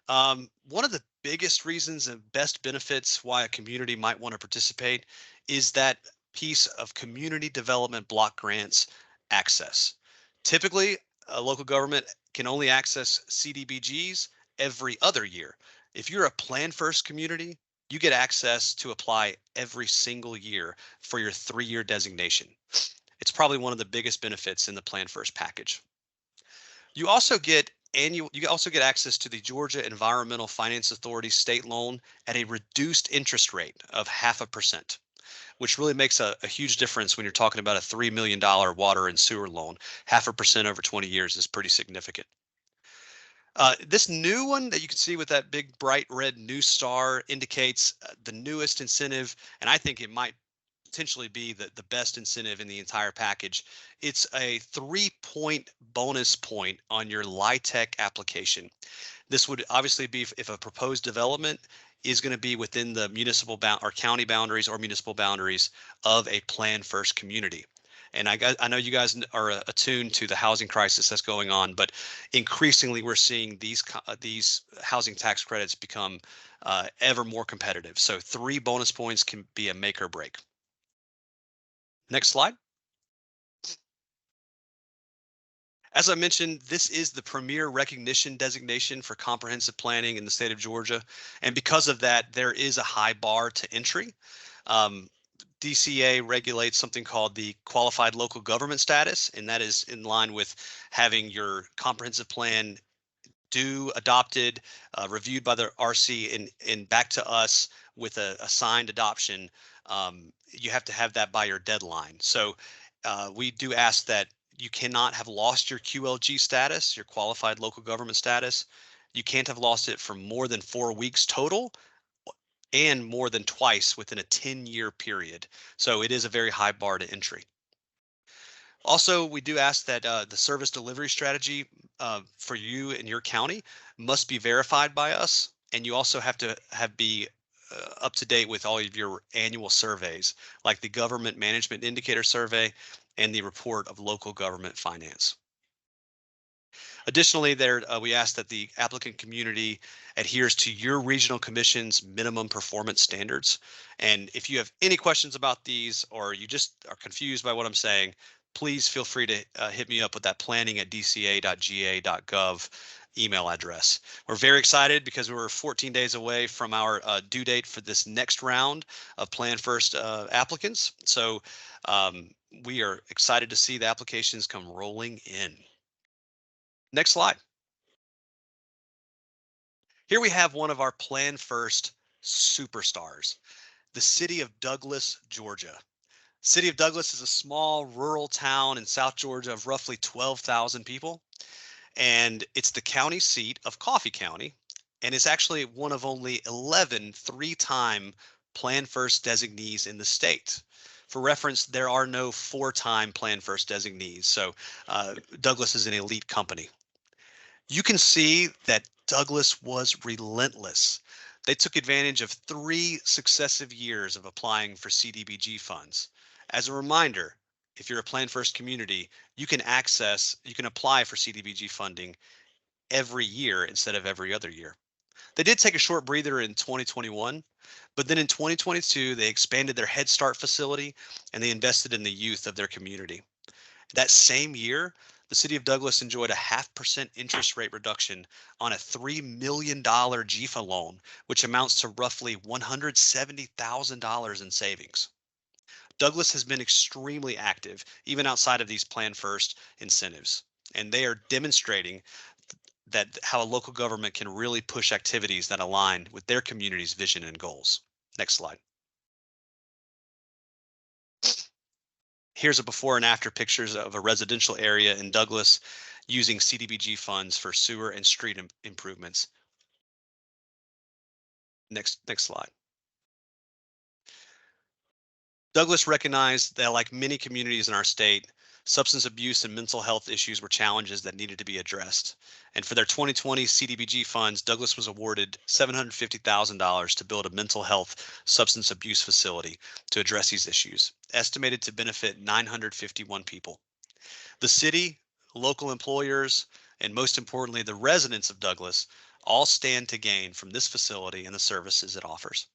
One of the biggest reasons and best benefits why a community might want to participate is that piece of community development block grants access. Typically, a local government can only access CDBGs every other year. If you're a Plan First community, you get access to apply every single year for your 3-year designation. It's probably one of the biggest benefits in the Plan First package. You also get access to the Georgia Environmental Finance Authority state loan at a reduced interest rate of 0.5%, which really makes a huge difference when you're talking about a $3 million water and sewer loan. 0.5% over 20 years is pretty significant. This new one that you can see with that big bright red new star indicates the newest incentive, and I think it might potentially be the best incentive in the entire package. It's a 3-point bonus point on your LIHTC application. This would obviously be if a proposed development is going to be within the municipal or county boundaries or municipal boundaries of a Plan First community. And I know you guys are attuned to the housing crisis that's going on, but increasingly we're seeing these housing tax credits become ever more competitive. So 3 bonus points can be a make or break. Next slide. As I mentioned, this is the premier recognition designation for comprehensive planning in the state of Georgia. And because of that, there is a high bar to entry. DCA regulates something called the qualified local government status, and that is in line with having your comprehensive plan adopted, reviewed by the RC and back to us with a signed adoption. You have to have that by your deadline. So we do ask that you cannot have lost your QLG status, your qualified local government status. You can't have lost it for more than 4 weeks total and more than twice within a 10-year period. So it is a very high bar to entry. Also, we do ask that the service delivery strategy for you and your county must be verified by us, and you also have to be up to date with all of your annual surveys, like the Government Management Indicator Survey and the Report of Local Government Finance. Additionally, we ask that the applicant community adheres to your regional commission's minimum performance standards. And if you have any questions about these, or you just are confused by what I'm saying, please feel free to hit me up with that planning@dca.ga.gov email address. We're very excited because we're 14 days away from our due date for this next round of Plan First applicants. So we are excited to see the applications come rolling in. Next slide. Here we have one of our Plan First superstars, the city of Douglas, Georgia. City of Douglas is a small rural town in South Georgia of roughly 12,000 people. And it's the county seat of Coffee County, and it's actually one of only 11 three-time Plan First designees in the state. For reference, there are no four-time Plan First designees, so Douglas is an elite company. You can see that Douglas was relentless. They took advantage of 3 successive years of applying for CDBG funds. As a reminder, if you're a Plan First community, you can apply for CDBG funding every year instead of every other year. They did take a short breather in 2021, but then in 2022, they expanded their Head Start facility and they invested in the youth of their community. That same year, the city of Douglas enjoyed a 0.5% interest rate reduction on a $3 million GFA loan, which amounts to roughly $170,000 in savings. Douglas has been extremely active, even outside of these Plan First incentives, and they are demonstrating that how a local government can really push activities that align with their community's vision and goals. Next slide. Here's a before and after pictures of a residential area in Douglas using CDBG funds for sewer and street improvements. Next slide. Douglas recognized that, like many communities in our state, substance abuse and mental health issues were challenges that needed to be addressed. And for their 2020 CDBG funds, Douglas was awarded $750,000 to build a mental health substance abuse facility to address these issues, estimated to benefit 951 people. The city, local employers, and most importantly, the residents of Douglas all stand to gain from this facility and the services it offers.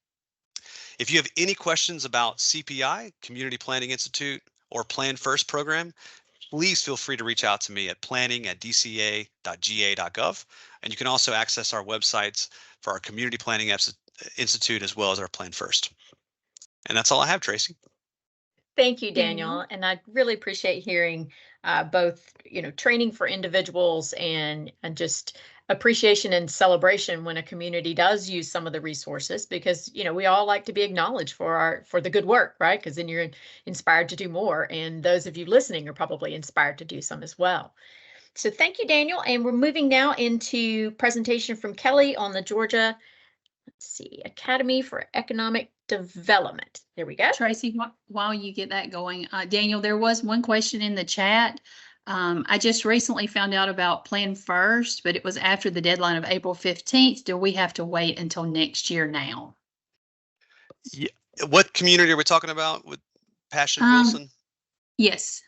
If you have any questions about CPI, Community Planning Institute, or Plan First program, please feel free to reach out to me at planning@dca.ga.gov. And you can also access our websites for our Community Planning Institute as well as our Plan First. And that's all I have, Tracy. Thank you, Daniel. And I really appreciate hearing both, training for individuals and just appreciation and celebration when a community does use some of the resources, because, we all like to be acknowledged for the good work, right? Because then you're inspired to do more. And those of you listening are probably inspired to do some as well. So thank you, Daniel. And we're moving now into presentation from Kelly on the Georgia, Academy for Economic Development. There we go. Tracy, while you get that going, Daniel, there was one question in the chat. I just recently found out about Plan First, but it was after the deadline of April 15th. Do we have to wait until next year now? Yeah. What community are we talking about with Passion Wilson? Yes.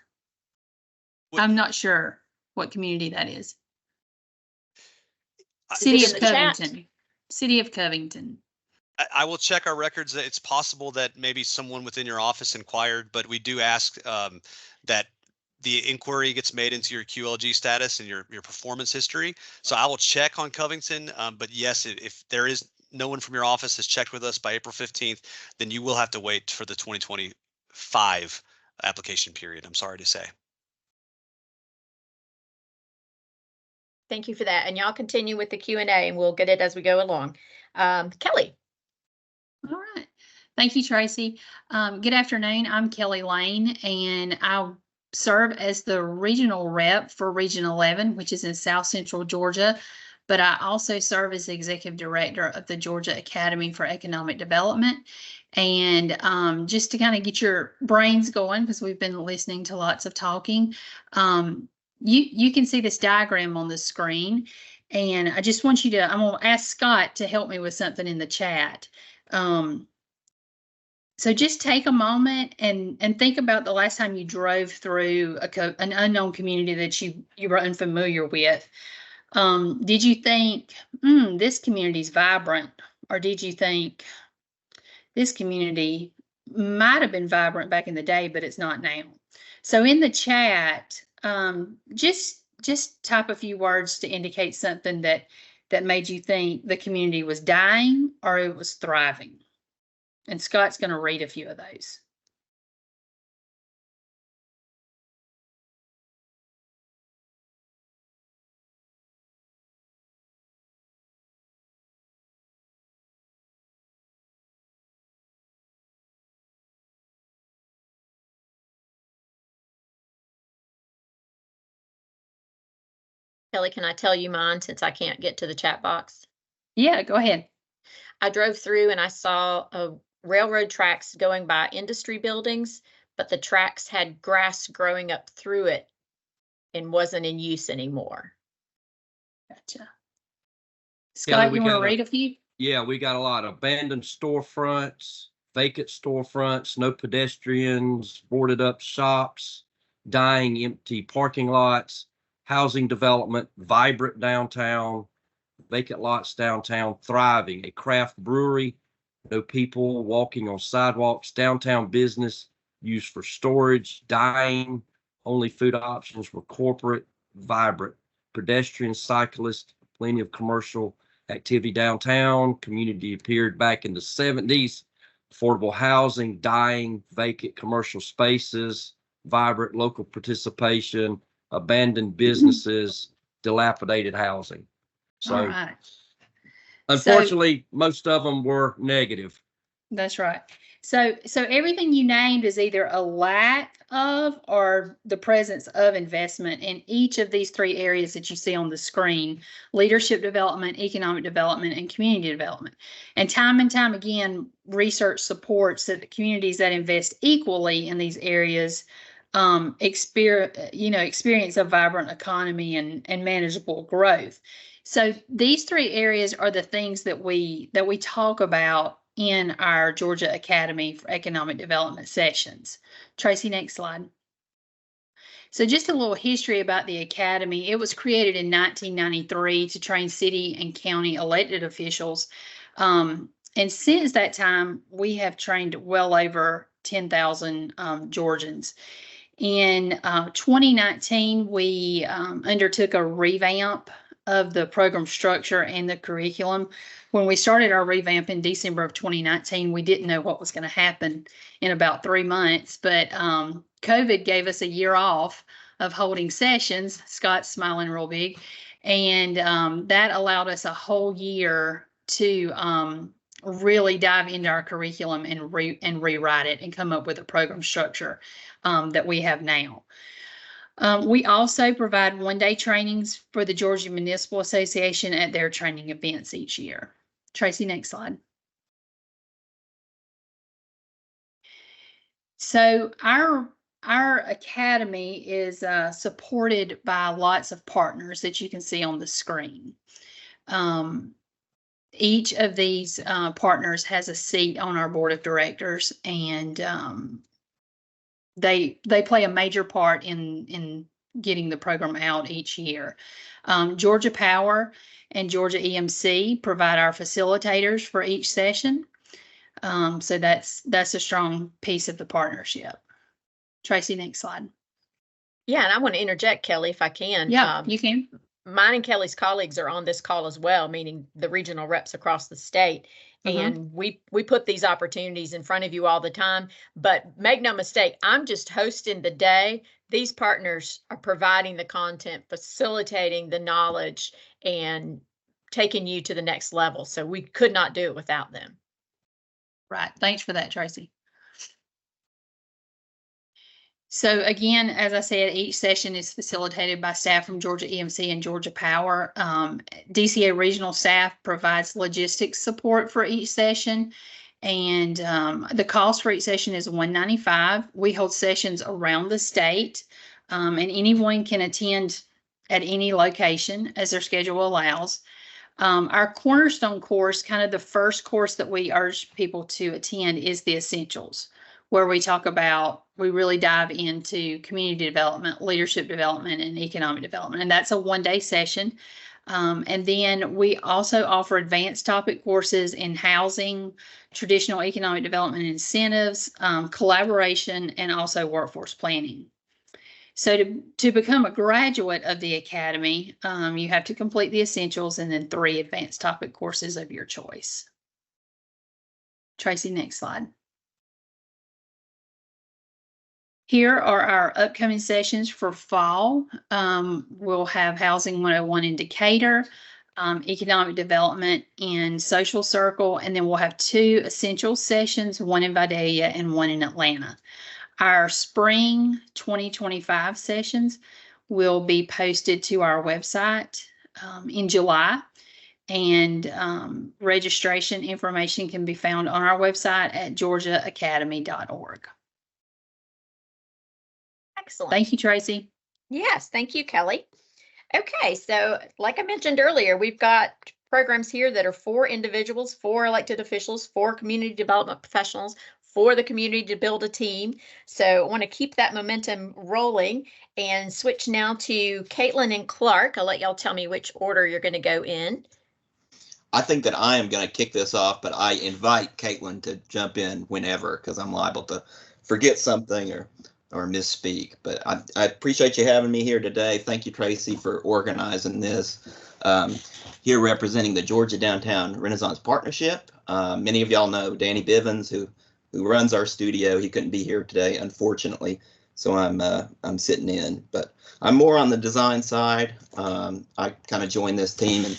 I'm not sure what community that is. City of Covington. City of Covington. I will check our records. It's possible that maybe someone within your office inquired, but we do ask that the inquiry gets made into your QLG status and your performance history. So I will check on Covington. But yes, if there is no one from your office has checked with us by April 15th, then you will have to wait for the 2025 application period. I'm sorry to say. Thank you for that. And y'all continue with the Q&A and we'll get it as we go along. Kelly. All right. Thank you, Tracy. Good afternoon. I'm Kelly Lane, and I serve as the regional rep for Region 11, which is in South Central Georgia. But I also serve as the executive director of the Georgia Academy for Economic Development. And just to kind of get your brains going, because we've been listening to lots of talking, you can see this diagram on the screen. And I just want you to, I'm going to ask Scott to help me with something in the chat. So just take a moment and think about the last time you drove through an unknown community that you were unfamiliar with. Did you think, this community's vibrant? Or did you think this community might have been vibrant back in the day, but it's not now? So in the chat, just type a few words to indicate something that made you think the community was dying or it was thriving. And Scott's going to read a few of those. Kelly, can I tell you mine since I can't get to the chat box? Yeah, go ahead. I drove through and I saw railroad tracks going by industry buildings, but the tracks had grass growing up through it and wasn't in use anymore. Gotcha. Scott, we you want got to a- read a few? Yeah, we got a lot of abandoned storefronts, vacant storefronts, no pedestrians, boarded up shops, dying empty parking lots, housing development, vibrant downtown, vacant lots downtown, thriving, a craft brewery, no people walking on sidewalks, downtown business used for storage, dying, only food options were corporate, vibrant, pedestrian, cyclist, plenty of commercial activity downtown, community appeared back in the 70s, affordable housing, dying, vacant commercial spaces, vibrant local participation, abandoned businesses, dilapidated housing. All So right. unfortunately, most of them were negative. That's right. So everything you named is either a lack of or the presence of investment in each of these three areas that you see on the screen: leadership development, economic development, and community development. And time again, research supports that the communities that invest equally in these areas experience a vibrant economy and manageable growth. So these three areas are the things that we talk about in our Georgia Academy for Economic Development sessions. Tracy, next slide. So just a little history about the Academy. It was created in 1993 to train city and county elected officials. And since that time, we have trained well over 10,000 Georgians. In 2019, we undertook a revamp of the program structure and the curriculum. When we started our revamp in December of 2019, we didn't know what was going to happen in about 3 months, but COVID gave us a year off of holding sessions. Scott's smiling real big. And that allowed us a whole year to really dive into our curriculum and rewrite it and come up with a program structure that we have now. We also provide one-day trainings for the Georgia Municipal Association at their training events each year. Tracy, next slide. So our academy is supported by lots of partners that you can see on the screen. Each of these partners has a seat on our board of directors, and they play a major part in getting the program out each year. Georgia Power and Georgia EMC provide our facilitators for each session. So that's a strong piece of the partnership. Tracy, next slide. Yeah, and I want to interject, Kelly, if I can. Yeah, you can. Mine and Kelly's colleagues are on this call as well, meaning the regional reps across the state. And we put these opportunities in front of you all the time, but make no mistake, I'm just hosting the day. These partners are providing the content, facilitating the knowledge, and taking you to the next level. So we could not do it without them. Right. Thanks for that, Tracy. So again, as I said, each session is facilitated by staff from Georgia EMC and Georgia Power. DCA regional staff provides logistics support for each session, and the cost for each session is $195. We hold sessions around the state, and anyone can attend at any location as their schedule allows. Our cornerstone course, kind of the first course that we urge people to attend, is the Essentials, where we really dive into community development, leadership development, and economic development. And that's a one-day session. And then we also offer advanced topic courses in housing, traditional economic development incentives, collaboration, and also workforce planning. So to become a graduate of the Academy, you have to complete the Essentials and then 3 advanced topic courses of your choice. Tracy, next slide. Here are our upcoming sessions for fall. We'll have Housing 101 in Decatur, Economic Development in Social Circle, and then we'll have 2 Essentials sessions, one in Vidalia and one in Atlanta. Our spring 2025 sessions will be posted to our website in July. And registration information can be found on our website at georgiaacademy.org. Excellent. Thank you, Tracy. Yes, thank you, Kelly. Okay, so like I mentioned earlier, we've got programs here that are for individuals, for elected officials, for community development professionals, for the community to build a team. So I want to keep that momentum rolling and switch now to Caitlin and Clark. I'll let y'all tell me which order you're going to go in. I think that I am going to kick this off, but I invite Caitlin to jump in whenever, because I'm liable to forget something or misspeak. But I appreciate you having me here today. Thank you, Tracy, for organizing this. Here representing the Georgia Downtown Renaissance Partnership. Many of y'all know Danny Bivens, who runs our studio. He couldn't be here today, unfortunately, so I'm sitting in. But I'm more on the design side. I kind of joined this team in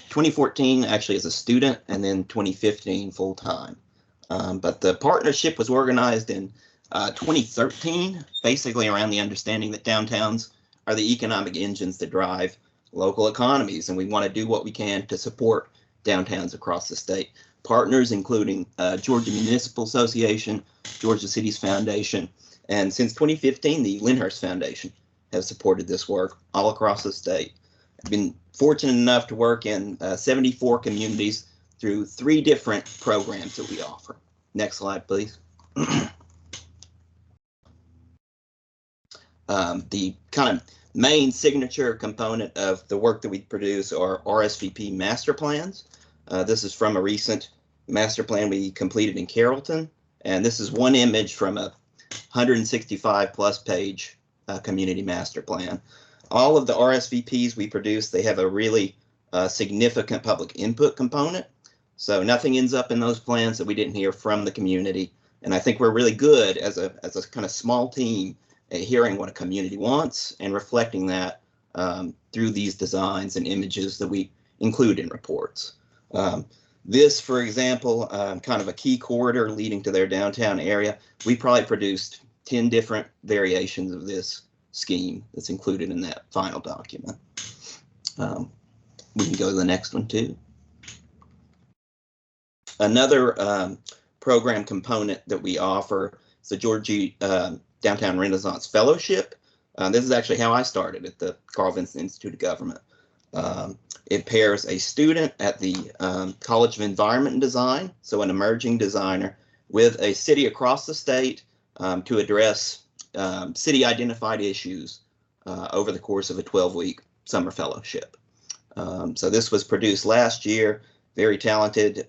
2014, actually as a student, and then 2015 full time. But the partnership was organized in 2013, basically around the understanding that downtowns are the economic engines that drive local economies, and we want to do what we can to support downtowns across the state. Partners including Georgia Municipal Association, Georgia Cities Foundation, and since 2015, the Lyndhurst Foundation has supported this work all across the state. I've been fortunate enough to work in 74 communities through 3 different programs that we offer. Next slide, please. The kind of main signature component of the work that we produce are RSVP master plans. This is from a recent master plan we completed in Carrollton, and this is one image from a 165 plus page community master plan. All of the RSVPs we produce, they have a really significant public input component. So nothing ends up in those plans that we didn't hear from the community. And I think we're really good as a kind of small team at hearing what a community wants and reflecting that through these designs and images that we include in reports. This, for example, kind of a key corridor leading to their downtown area, we probably produced 10 different variations of this scheme that's included in that final document. We can go to the next one too. Another program component that we offer is the Georgia Downtown Renaissance Fellowship. This is actually how I started at the Carl Vinson Institute of Government. It pairs a student at the College of Environment and Design, so an emerging designer, with a city across the state to address city identified issues over the course of a 12-week summer fellowship. So this was produced last year. Very talented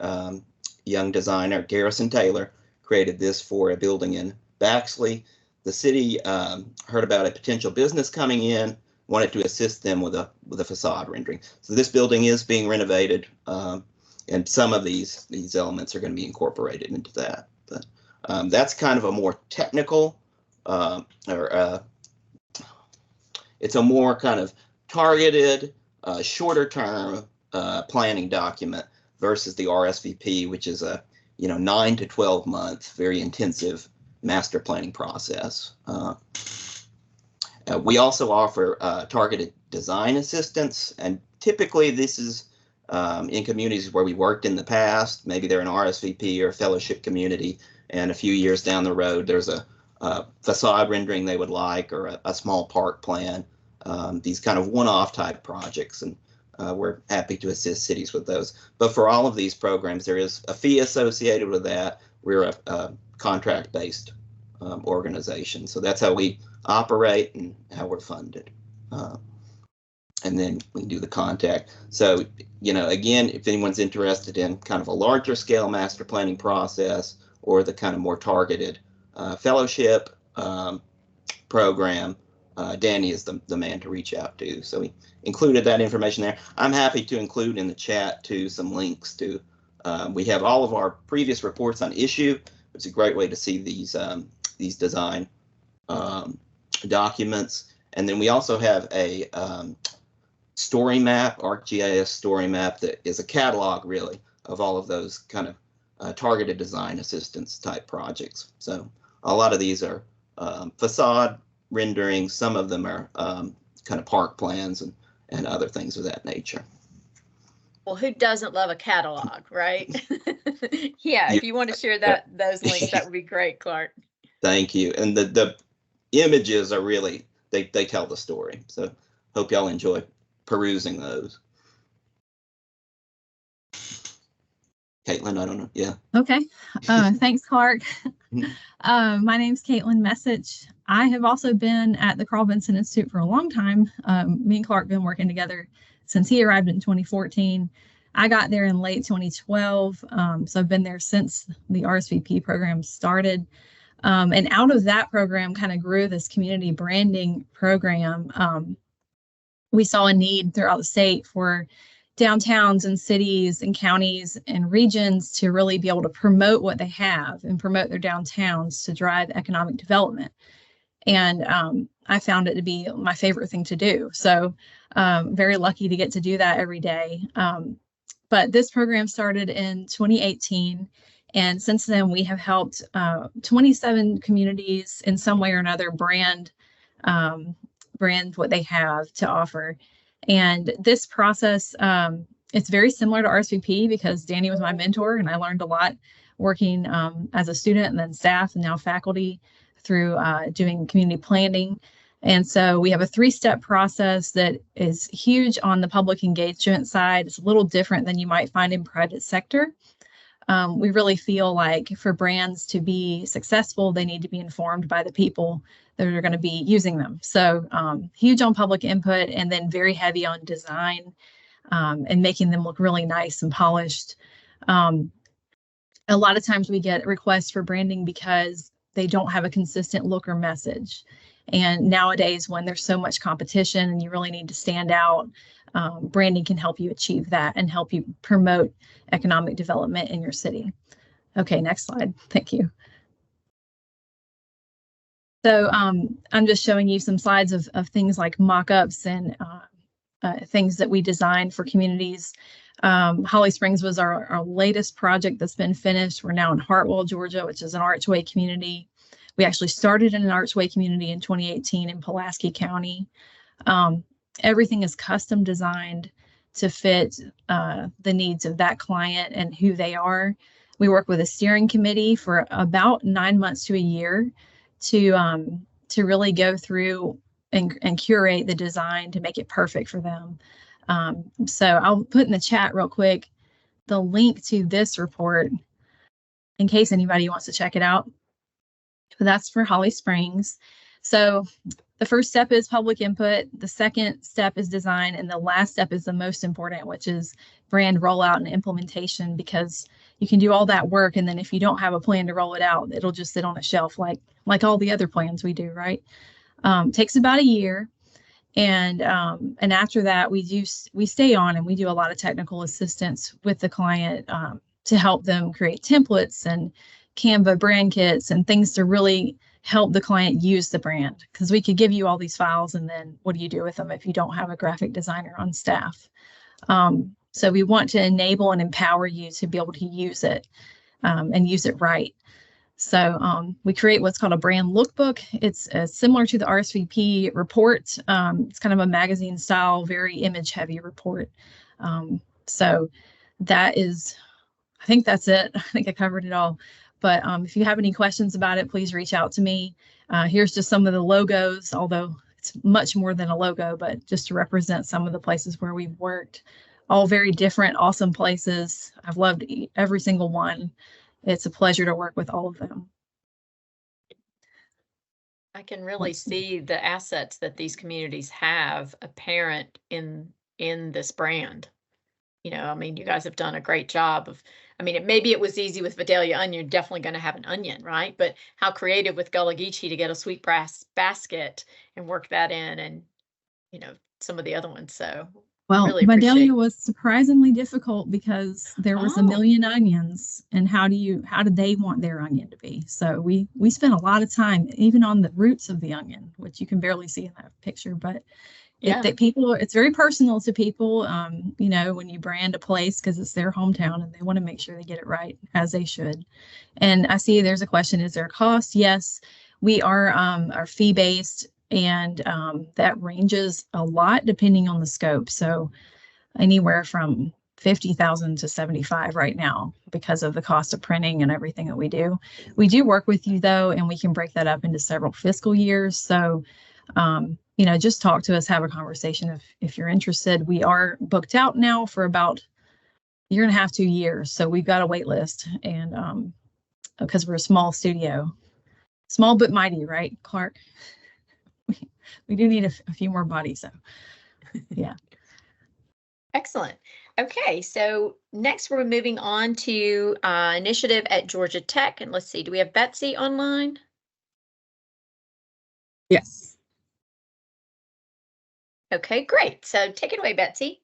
young designer, Garrison Taylor, created this for a building in Baxley. The city heard about a potential business coming in, wanted to assist them with a facade rendering. So this building is being renovated, and some of these elements are going to be incorporated into that. But that's kind of a more technical, it's a more kind of targeted, shorter term planning document versus the RSVP, which is a 9 to 12 month, very intensive master planning process. We also offer targeted design assistance, and typically this is in communities where we worked in the past. Maybe they're an RSVP or a fellowship community, and a few years down the road there's a facade rendering they would like, or a small park plan, these kind of one-off type projects, and we're happy to assist cities with those. But for all of these programs, there is a fee associated with that. We're a contract-based organization, so that's how we operate and how we're funded. And then we can do the contact. So, again, if anyone's interested in kind of a larger scale master planning process or the kind of more targeted fellowship program, Danny is the man to reach out to. So we included that information there. I'm happy to include in the chat too some links to, we have all of our previous reports on issue. It's a great way to see these design documents. And then we also have a story map, ArcGIS story map, that is a catalog really of all of those kind of targeted design assistance type projects. So a lot of these are facade renderings. Some of them are kind of park plans and other things of that nature. Well, who doesn't love a catalog, right? Yeah, if you want to share those links, that would be great, Clark. Thank you. And the images are really, they tell the story. So hope y'all enjoy perusing those. Caitlin, I don't know. Yeah. Okay. Thanks, Clark. My name's Caitlin Message. I have also been at the Carl Vinson Institute for a long time. Me and Clark been working together since he arrived in 2014. I got there in late 2012. So I've been there since the RSVP program started. And out of that program kind of grew this community branding program. We saw a need throughout the state for downtowns and cities and counties and regions to really be able to promote what they have and promote their downtowns to drive economic development. And I found it to be my favorite thing to do. So very lucky to get to do that every day. But this program started in 2018. And since then, we have helped 27 communities in some way or another brand what they have to offer. And this process, it's very similar to RSVP because Danny was my mentor and I learned a lot working as a student and then staff and now faculty through doing community planning. And so we have a 3-step process that is huge on the public engagement side. It's a little different than you might find in private sector. We really feel like for brands to be successful, they need to be informed by the people that are going to be using them. So huge on public input and then very heavy on design and making them look really nice and polished. A lot of times we get requests for branding because they don't have a consistent look or message. And nowadays, when there's so much competition and you really need to stand out, branding can help you achieve that and help you promote economic development in your city. Okay, next slide. Thank you. So I'm just showing you some slides of things like mock-ups and things that we designed for communities. Holly Springs was our latest project that's been finished. We're now in Hartwell, Georgia, which is an Archway community. We actually started in an Archway community in 2018 in Pulaski County. Everything is custom designed to fit the needs of that client and who they are. We work with a steering committee for about 9 months to a year to really go through and curate the design to make it perfect for them. So I'll put in the chat real quick the link to this report in case anybody wants to check it out. But that's for Holly Springs. So the first step is public input. The second step is design. And the last step is the most important, which is brand rollout and implementation, because you can do all that work. And then if you don't have a plan to roll it out, it'll just sit on a shelf like all the other plans we do, right? Takes about a year. And after that, we stay on and we do a lot of technical assistance with the client to help them create templates and Canva brand kits and things to really help the client use the brand, because we could give you all these files and then what do you do with them if you don't have a graphic designer on staff? So we want to enable and empower you to be able to use it and use it right. So we create what's called a brand lookbook. It's similar to the RSVP report. It's kind of a magazine style, very image heavy report. So that is, I think that's it. I think I covered it all. But if you have any questions about it, please reach out to me. Here's just some of the logos, although it's much more than a logo, but just to represent some of the places where we've worked. All very different, awesome places. I've loved every single one. It's a pleasure to work with all of them. I can really see the assets that these communities have apparent in this brand. You know, I mean, you guys have done a great job of, I mean, maybe it was easy with Vidalia onion, definitely going to have an onion, right? But how creative with Gullah Geechee to get a sweetgrass basket and work that in, and, you know, some of the other ones. So, well, really Vidalia was surprisingly difficult because there was a million onions, and how did they want their onion to be? So we spent a lot of time even on the roots of the onion, which you can barely see in that picture, but yeah. It's very personal to people, you know, when you brand a place because it's their hometown and they want to make sure they get it right, as they should. And I see there's a question, is there a cost? Yes, we are fee-based. And that ranges a lot depending on the scope. So anywhere from 50,000 to 75 right now because of the cost of printing and everything that we do. We do work with you though, and we can break that up into several fiscal years. So, you know, just talk to us, have a conversation if you're interested. We are booked out now for about a year and a half, 2 years. So we've got a wait list, and because we're a small studio, small but mighty, right, Clark? We do need a few more bodies though. Yeah. Excellent. Okay, so next we're moving on to initiative at Georgia Tech. And let's see, do we have Betsy online? Yes. Okay, great. So take it away, Betsy.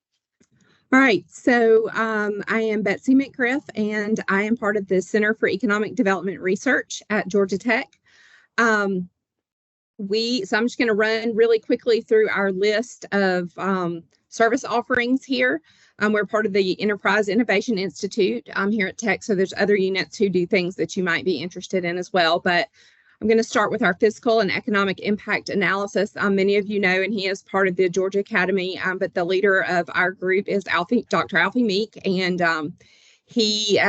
All right. So I am Betsy McGriff, and I am part of the Center for Economic Development Research at Georgia Tech. So I'm just going to run really quickly through our list of service offerings here. We're part of the Enterprise Innovation Institute here at Tech, so there's other units who do things that you might be interested in as well. But I'm going to start with our fiscal and economic impact analysis. Many of you know, and he is part of the Georgia Academy, but the leader of our group is Dr. Alfie Meek, and he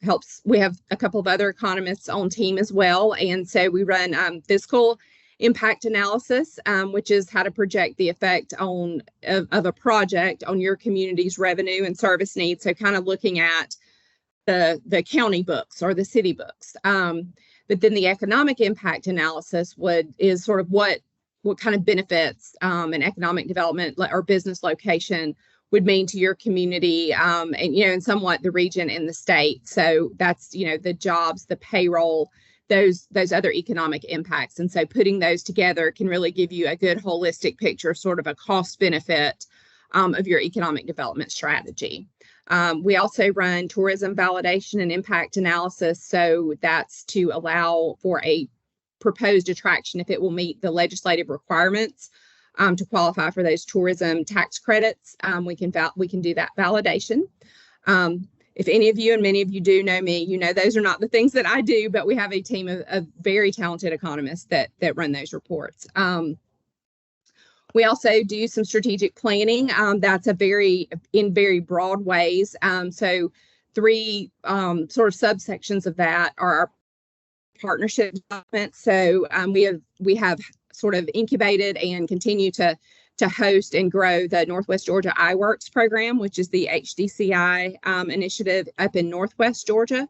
helps. We have a couple of other economists on team as well, and so we run fiscal impact analysis, which is how to project the effect of a project on your community's revenue and service needs. So kind of looking at the county books or the city books. But then the economic impact analysis is sort of what kind of benefits an economic development or business location would mean to your community, and somewhat the region and the state. So that's the jobs, the payroll, those other economic impacts. And so putting those together can really give you a good holistic picture, sort of a cost benefit of your economic development strategy. We also run tourism validation and impact analysis. So that's to allow for a proposed attraction if it will meet the legislative requirements to qualify for those tourism tax credits. We can do that validation. If any of you, and many of you do know me, those are not the things that I do, but we have a team of very talented economists that run those reports. We also do some strategic planning. That's in very broad ways. So three sort of subsections of that are our partnership development. So we have sort of incubated and continue to host and grow the Northwest Georgia iWorks program, which is the HDCI initiative up in Northwest Georgia.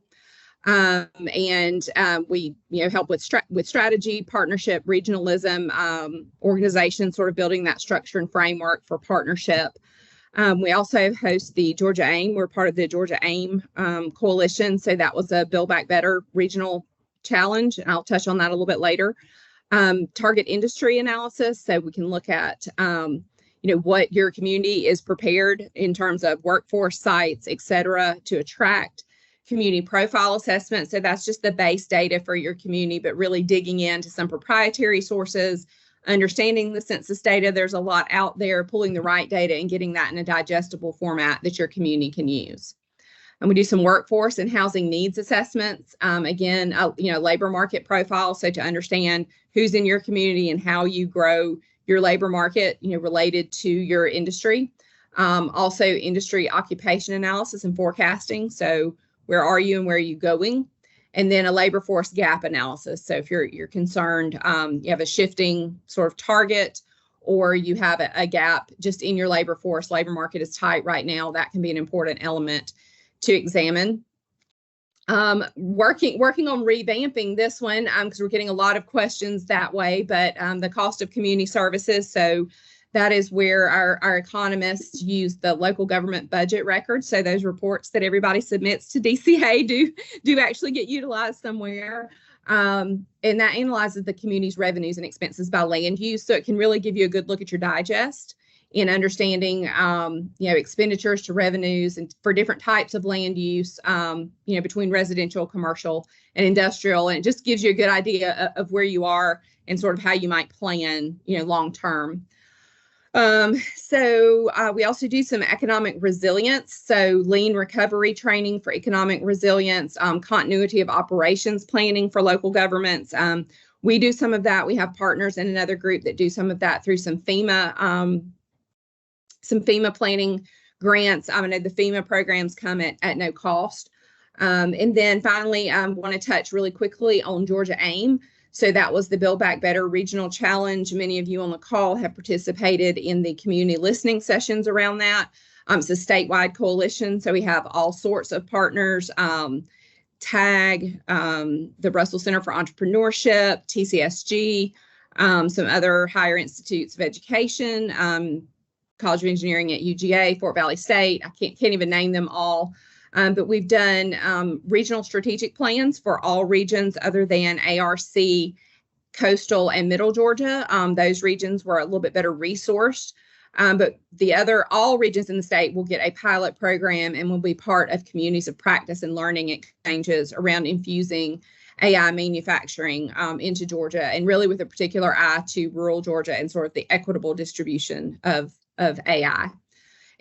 We help with strategy, partnership, regionalism, organization, sort of building that structure and framework for partnership. We also host the Georgia AIM. We're part of the Georgia AIM coalition. So that was a Build Back Better regional challenge, and I'll touch on that a little bit later. Target industry analysis. So we can look at what your community is prepared in terms of workforce sites, et cetera, to attract. Community profile assessment. So that's just the base data for your community, but really digging into some proprietary sources, understanding the census data. There's a lot out there, pulling the right data and getting that in a digestible format that your community can use. And we do some workforce and housing needs assessments. Again, labor market profile. So to understand who's in your community and how you grow your labor market, related to your industry. Also industry occupation analysis and forecasting. So where are you and where are you going? And then a labor force gap analysis. So if you're concerned, you have a shifting sort of target, or you have a gap just in your labor force, labor market is tight right now, that can be an important element to examine. Working on revamping this one, because we're getting a lot of questions that way, but the cost of community services. So that is where our economists use the local government budget records. So those reports that everybody submits to DCA do actually get utilized somewhere. And that analyzes the community's revenues and expenses by land use. So it can really give you a good look at your digest in understanding, expenditures to revenues and for different types of land use, between residential, commercial, and industrial. And it just gives you a good idea of where you are and sort of how you might plan, long term. We also do some economic resilience, so lean recovery training for economic resilience, continuity of operations planning for local governments. We do some of that. We have partners in another group that do some of that through some FEMA planning grants. I know the FEMA programs come at no cost. And then finally, I want to touch really quickly on Georgia AIM. So that was the Build Back Better Regional Challenge. Many of you on the call have participated in the community listening sessions around that. It's a statewide coalition, so we have all sorts of partners, TAG, the Russell Center for Entrepreneurship, TCSG, some other higher institutes of education, College of Engineering at UGA, Fort Valley State. I can't even name them all. But we've done regional strategic plans for all regions other than ARC, coastal, and middle Georgia. Those regions were a little bit better resourced. But all regions in the state will get a pilot program and will be part of communities of practice and learning exchanges around infusing AI manufacturing into Georgia, and really with a particular eye to rural Georgia and sort of the equitable distribution of AI.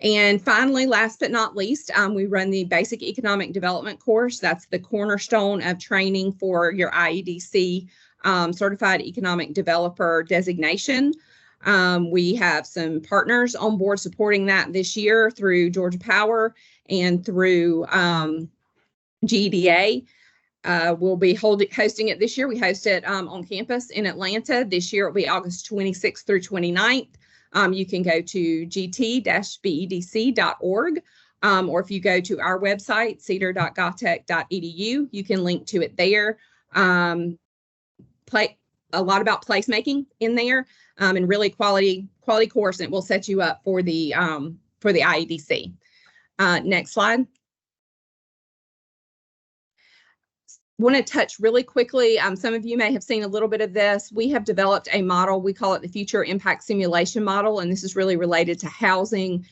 And finally, last but not least, we run the Basic Economic Development course. That's the cornerstone of training for your IEDC Certified Economic Developer designation. We have some partners on board supporting that this year through Georgia Power and through GEDA. We'll be hosting it this year. We host it on campus in Atlanta. This year it will be August 26th through 29th. You can go to gt-bedc.org, or if you go to our website, cedar.govtech.edu, you can link to it there. A lot about placemaking in there, and really quality course, and it will set you up for the IEDC. Next slide. Want to touch really quickly, some of you may have seen a little bit of this. We have developed a model, we call it the Future Impact Simulation Model, and this is really related to housing,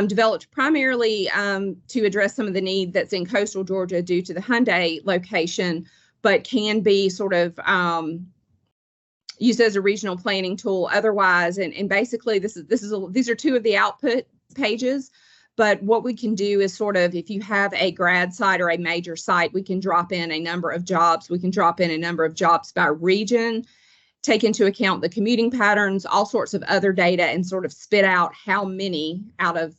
developed primarily to address some of the need that's in coastal Georgia due to the Hyundai location, but can be sort of used as a regional planning tool otherwise. And basically, these are two of the output pages. But what we can do is sort of, if you have a grad site or a major site, we can drop in a number of jobs. We can drop in a number of jobs by region, take into account the commuting patterns, all sorts of other data, and sort of spit out how many out of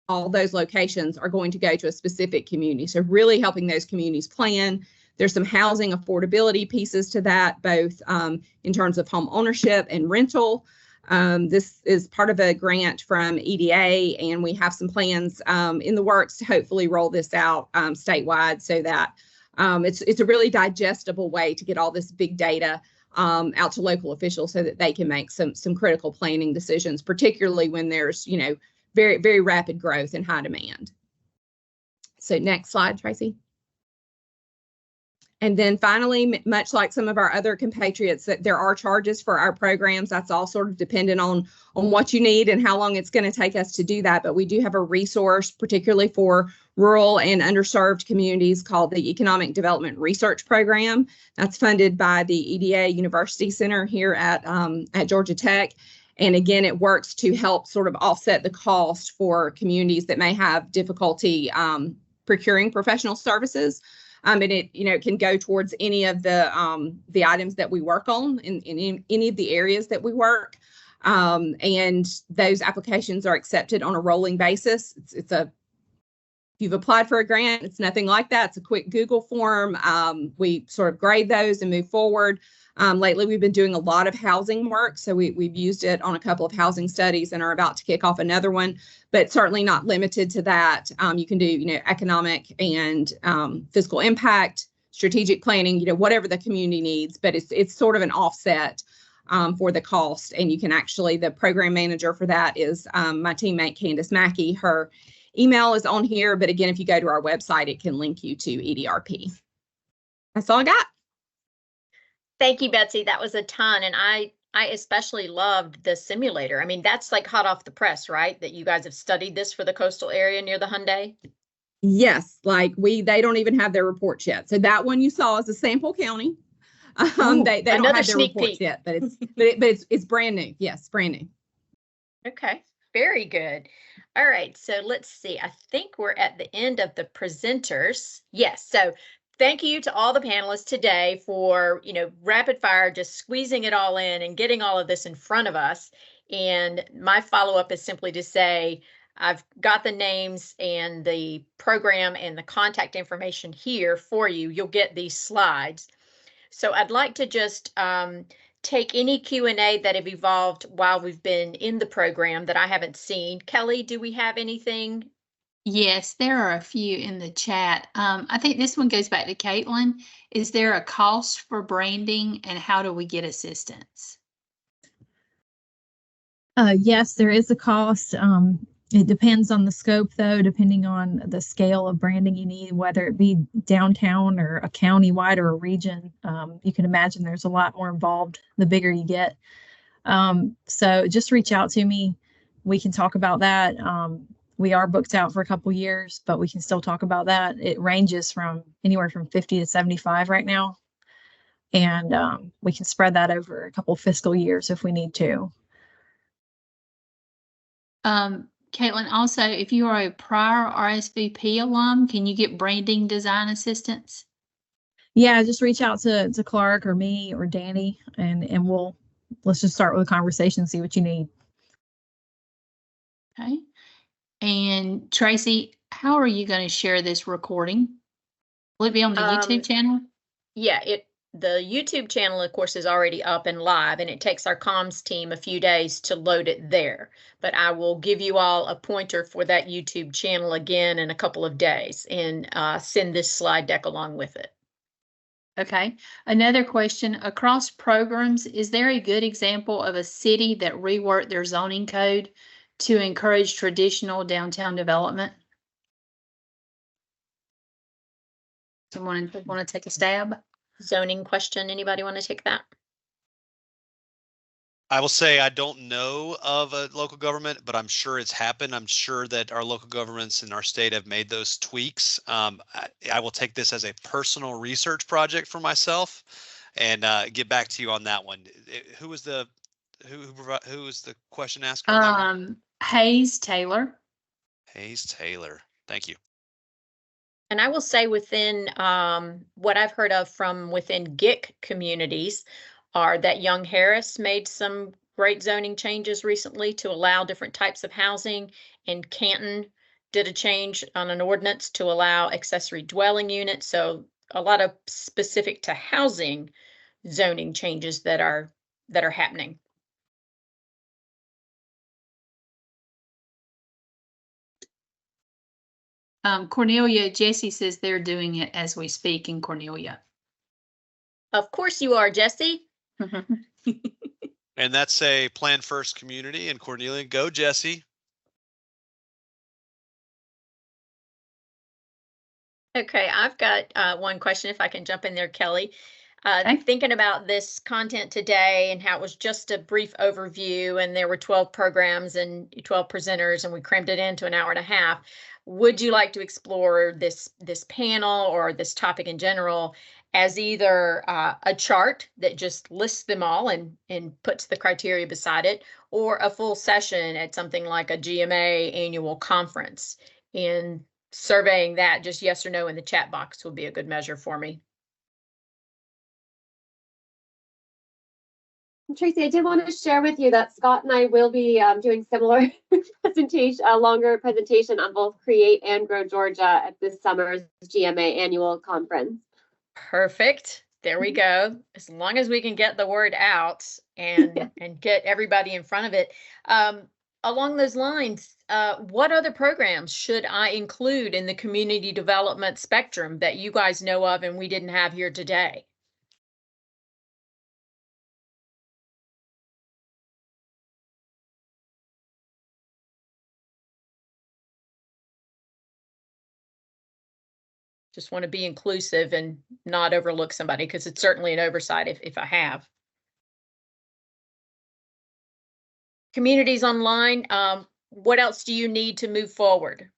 all those locations are going to go to a specific community. So really helping those communities plan. There's some housing affordability pieces to that, both in terms of home ownership and rental. This is part of a grant from EDA, and we have some plans in the works to hopefully roll this out statewide, so that it's a really digestible way to get all this big data out to local officials so that they can make some critical planning decisions, particularly when there's, very, very rapid growth and high demand. So next slide, Tracy. And then finally, much like some of our other compatriots, that there are charges for our programs. That's all sort of dependent on what you need and how long it's going to take us to do that. But we do have a resource, particularly for rural and underserved communities, called the Economic Development Research Program. That's funded by the EDA University Center here at Georgia Tech. And again, it works to help sort of offset the cost for communities that may have difficulty procuring professional services. And it can go towards any of the items that we work on in any of the areas that we work. And those applications are accepted on a rolling basis. If you've applied for a grant, it's nothing like that. It's a quick Google form. We sort of grade those and move forward. Lately, we've been doing a lot of housing work. So we've used it on a couple of housing studies and are about to kick off another one, but certainly not limited to that. You can do, economic and fiscal impact, strategic planning, whatever the community needs, but it's sort of an offset for the cost. And you can actually, the program manager for that is my teammate, Candace Mackey. Her email is on here, but again, if you go to our website, it can link you to EDRP. That's all I got. Thank you, Betsy. That was a ton. And I especially loved the simulator. I mean, that's like hot off the press, right? That you guys have studied this for the coastal area near the Hyundai? Yes, they don't even have their reports yet. So that one you saw is a sample county. They don't have their reports yet, but it's brand new. Yes, brand new. Okay, very good. All right, so let's see. I think we're at the end of the presenters. Yes, so thank you to all the panelists today for, rapid fire, just squeezing it all in and getting all of this in front of us. And my follow-up is simply to say, I've got the names and the program and the contact information here for you. You'll get these slides. So I'd like to just take any Q&A that have evolved while we've been in the program that I haven't seen. Kelly, do we have anything? Yes, there are a few in the chat. I think this one goes back to Caitlin. Is there a cost for branding and how do we get assistance? Yes, there is a cost. It depends on the scope, though, depending on the scale of branding you need, whether it be downtown or a county-wide or a region. You can imagine there's a lot more involved the bigger you get. So just reach out to me. We can talk about that. We are booked out for a couple years, but we can still talk about that. It ranges from anywhere from 50 to 75 right now. And we can spread that over a couple fiscal years if we need to. Caitlin, also, if you are a prior RSVP alum, can you get branding design assistance? Yeah, just reach out to Clark or me or Danny, and let's just start with a conversation and see what you need. Okay. And Tracy, how are you going to share this recording? Will it be on the YouTube channel? Yeah, the YouTube channel, of course, is already up and live, and it takes our comms team a few days to load it there. But I will give you all a pointer for that YouTube channel again in a couple of days and send this slide deck along with it. Okay. Another question, across programs, is there a good example of a city that reworked their zoning code to encourage traditional downtown development? Someone want to take a stab? Zoning question, anybody want to take that? I will say I don't know of a local government, but I'm sure it's happened. I'm sure that our local governments in our state have made those tweaks. I will take this as a personal research project for myself and get back to you on that one. Who was the question asker? On that one? Hayes Taylor. Hayes Taylor. Thank you. And I will say within what I've heard of from within GIC communities are that Young Harris made some great zoning changes recently to allow different types of housing, and Canton did a change on an ordinance to allow accessory dwelling units. So a lot of specific to housing zoning changes that are happening. Cornelia, Jesse says they're doing it as we speak in Cornelia. Of course you are, Jesse. And that's a Plan First community in Cornelia. Go, Jesse. Okay, I've got one question, if I can jump in there, Kelly. Thinking about this content today and how it was just a brief overview and there were 12 programs and 12 presenters and we crammed it into an hour and a half. Would you like to explore this panel or this topic in general as either a chart that just lists them all and puts the criteria beside it, or a full session at something like a GMA annual conference? And surveying that, just yes or no in the chat box will be a good measure for me. Tracy, I did want to share with you that Scott and I will be doing similar presentation, a longer presentation on both Create and Grow Georgia at this summer's GMA annual conference. Perfect. There we go. As long as we can get the word out and get everybody in front of it. Along those lines, what other programs should I include in the community development spectrum that you guys know of and we didn't have here today? Just want to be inclusive and not overlook somebody, because it's certainly an oversight if I have. Communities online, what else do you need to move forward?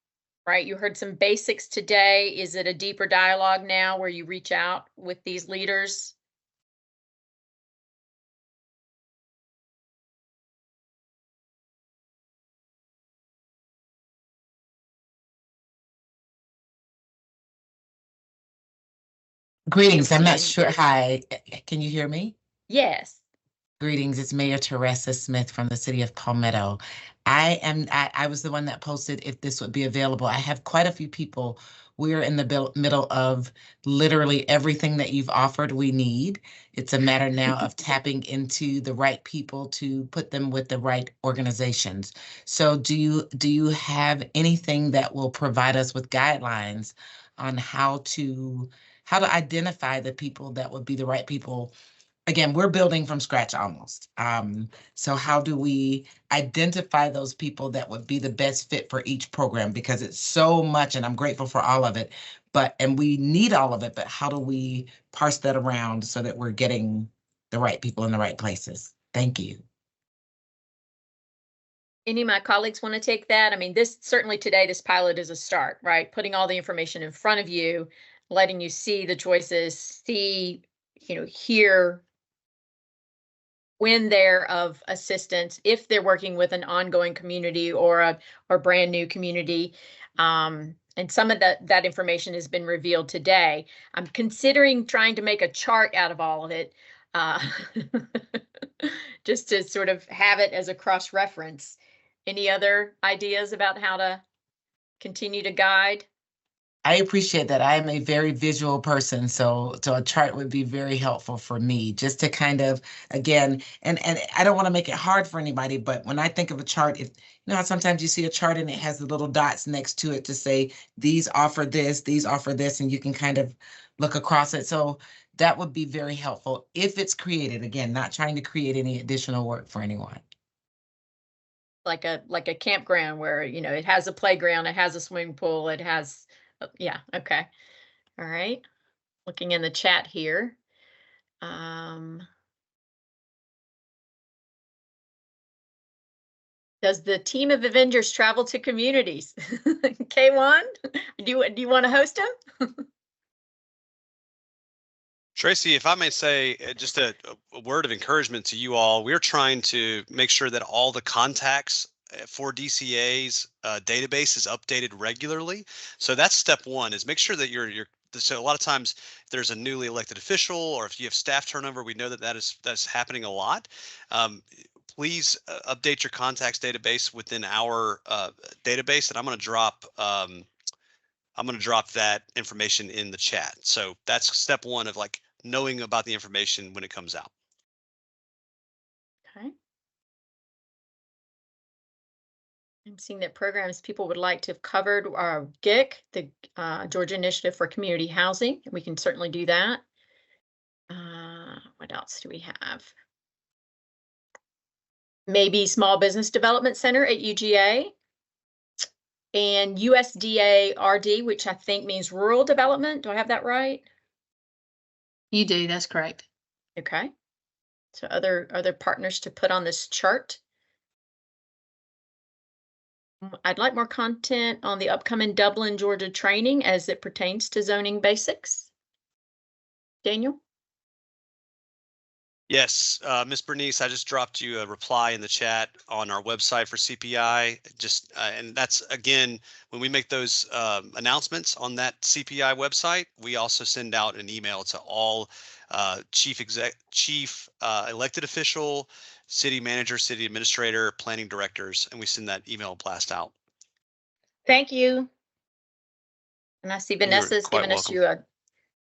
Right, you heard some basics today. Is it a deeper dialogue now where you reach out with these leaders? Greetings. I'm not And sure. Hi, can you hear me? yes. Greetings. It's Mayor Teresa Smith from the city of Palmetto. I was the one that posted if this would be available. I have quite a few people. We're in the middle of literally everything that you've offered we need. It's a matter now of tapping into the right people to put them with the right organizations. So do you have anything that will provide us with guidelines on how to identify the people that would be the right people? Again, we're building from scratch almost. So how do we identify those people that would be the best fit for each program? Because it's so much, and I'm grateful for all of it, and we need all of it, but how do we parse that around so that we're getting the right people in the right places? Thank you. Any of my colleagues want to take that? I mean, certainly today, this pilot is a start, right? Putting all the information in front of you, letting you see the choices, hear when they're of assistance, if they're working with an ongoing community or a brand new community. And some of that information has been revealed today. I'm considering trying to make a chart out of all of it, just to sort of have it as a cross-reference. Any other ideas about how to continue to guide? I appreciate that. I am a very visual person, so a chart would be very helpful for me, just to kind of, again, and I don't want to make it hard for anybody, but when I think of a chart, you know how sometimes you see a chart and it has the little dots next to it to say, these offer this, and you can kind of look across it. So that would be very helpful if it's created. Again, not trying to create any additional work for anyone. Like a campground where, it has a playground, it has a swimming pool, it has, yeah, okay. All right. Looking in the chat here. Does the team of Avengers travel to communities? K1, do you want to host them? Tracy, if I may say just a word of encouragement to you all, we're trying to make sure that all the contacts for DCA's database is updated regularly. So that's step one, is make sure that so a lot of times if there's a newly elected official or if you have staff turnover, we know that's happening a lot. Please update your contacts database within our database, and I'm going to drop that information in the chat. So that's step one of like knowing about the information when it comes out. Okay. I'm seeing that programs people would like to have covered are GIC, the Georgia Initiative for Community Housing. We can certainly do that. What else do we have? Maybe Small Business Development Center at UGA. And USDA RD, which I think means rural development. Do I have that right? You do, that's correct. Okay. So other partners to put on this chart. I'd like more content on the upcoming Dublin, Georgia training as it pertains to zoning basics. Daniel? Yes, Ms. Bernice, I just dropped you a reply in the chat on our website for CPI. And that's, again, when we make those announcements on that CPI website, we also send out an email to all chief elected official, city manager, city administrator, planning directors, and we send that email blast out. Thank you. And I see Vanessa's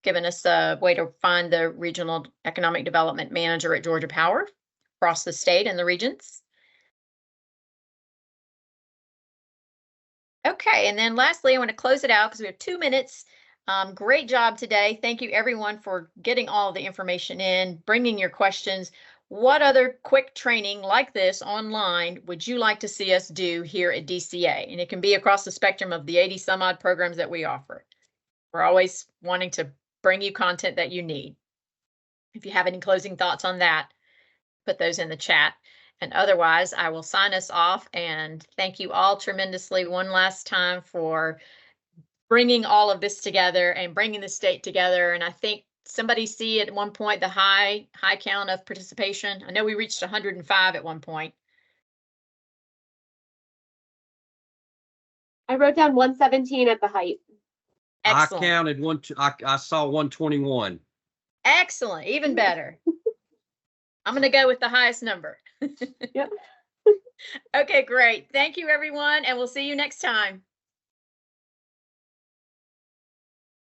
given us a way to find the Regional Economic Development Manager at Georgia Power across the state and the regions. Okay, and then lastly, I want to close it out because we have 2 minutes. Great job today. Thank you everyone for getting all the information in, bringing your questions. What other quick training like this online would you like to see us do here at DCA? And it can be across the spectrum of the 80 some odd programs that we offer. We're always wanting to bring you content that you need. If you have any closing thoughts on that, put those in the chat. And otherwise, I will sign us off and thank you all tremendously one last time for bringing all of this together and bringing the state together. And I think somebody see at one point the high count of participation. I know we reached 105 at one point. I wrote down 117 at the height. Excellent. I counted I saw 121. Excellent. Even better. I'm going to go with the highest number. Yep. Okay, great. Thank you, everyone, and we'll see you next time.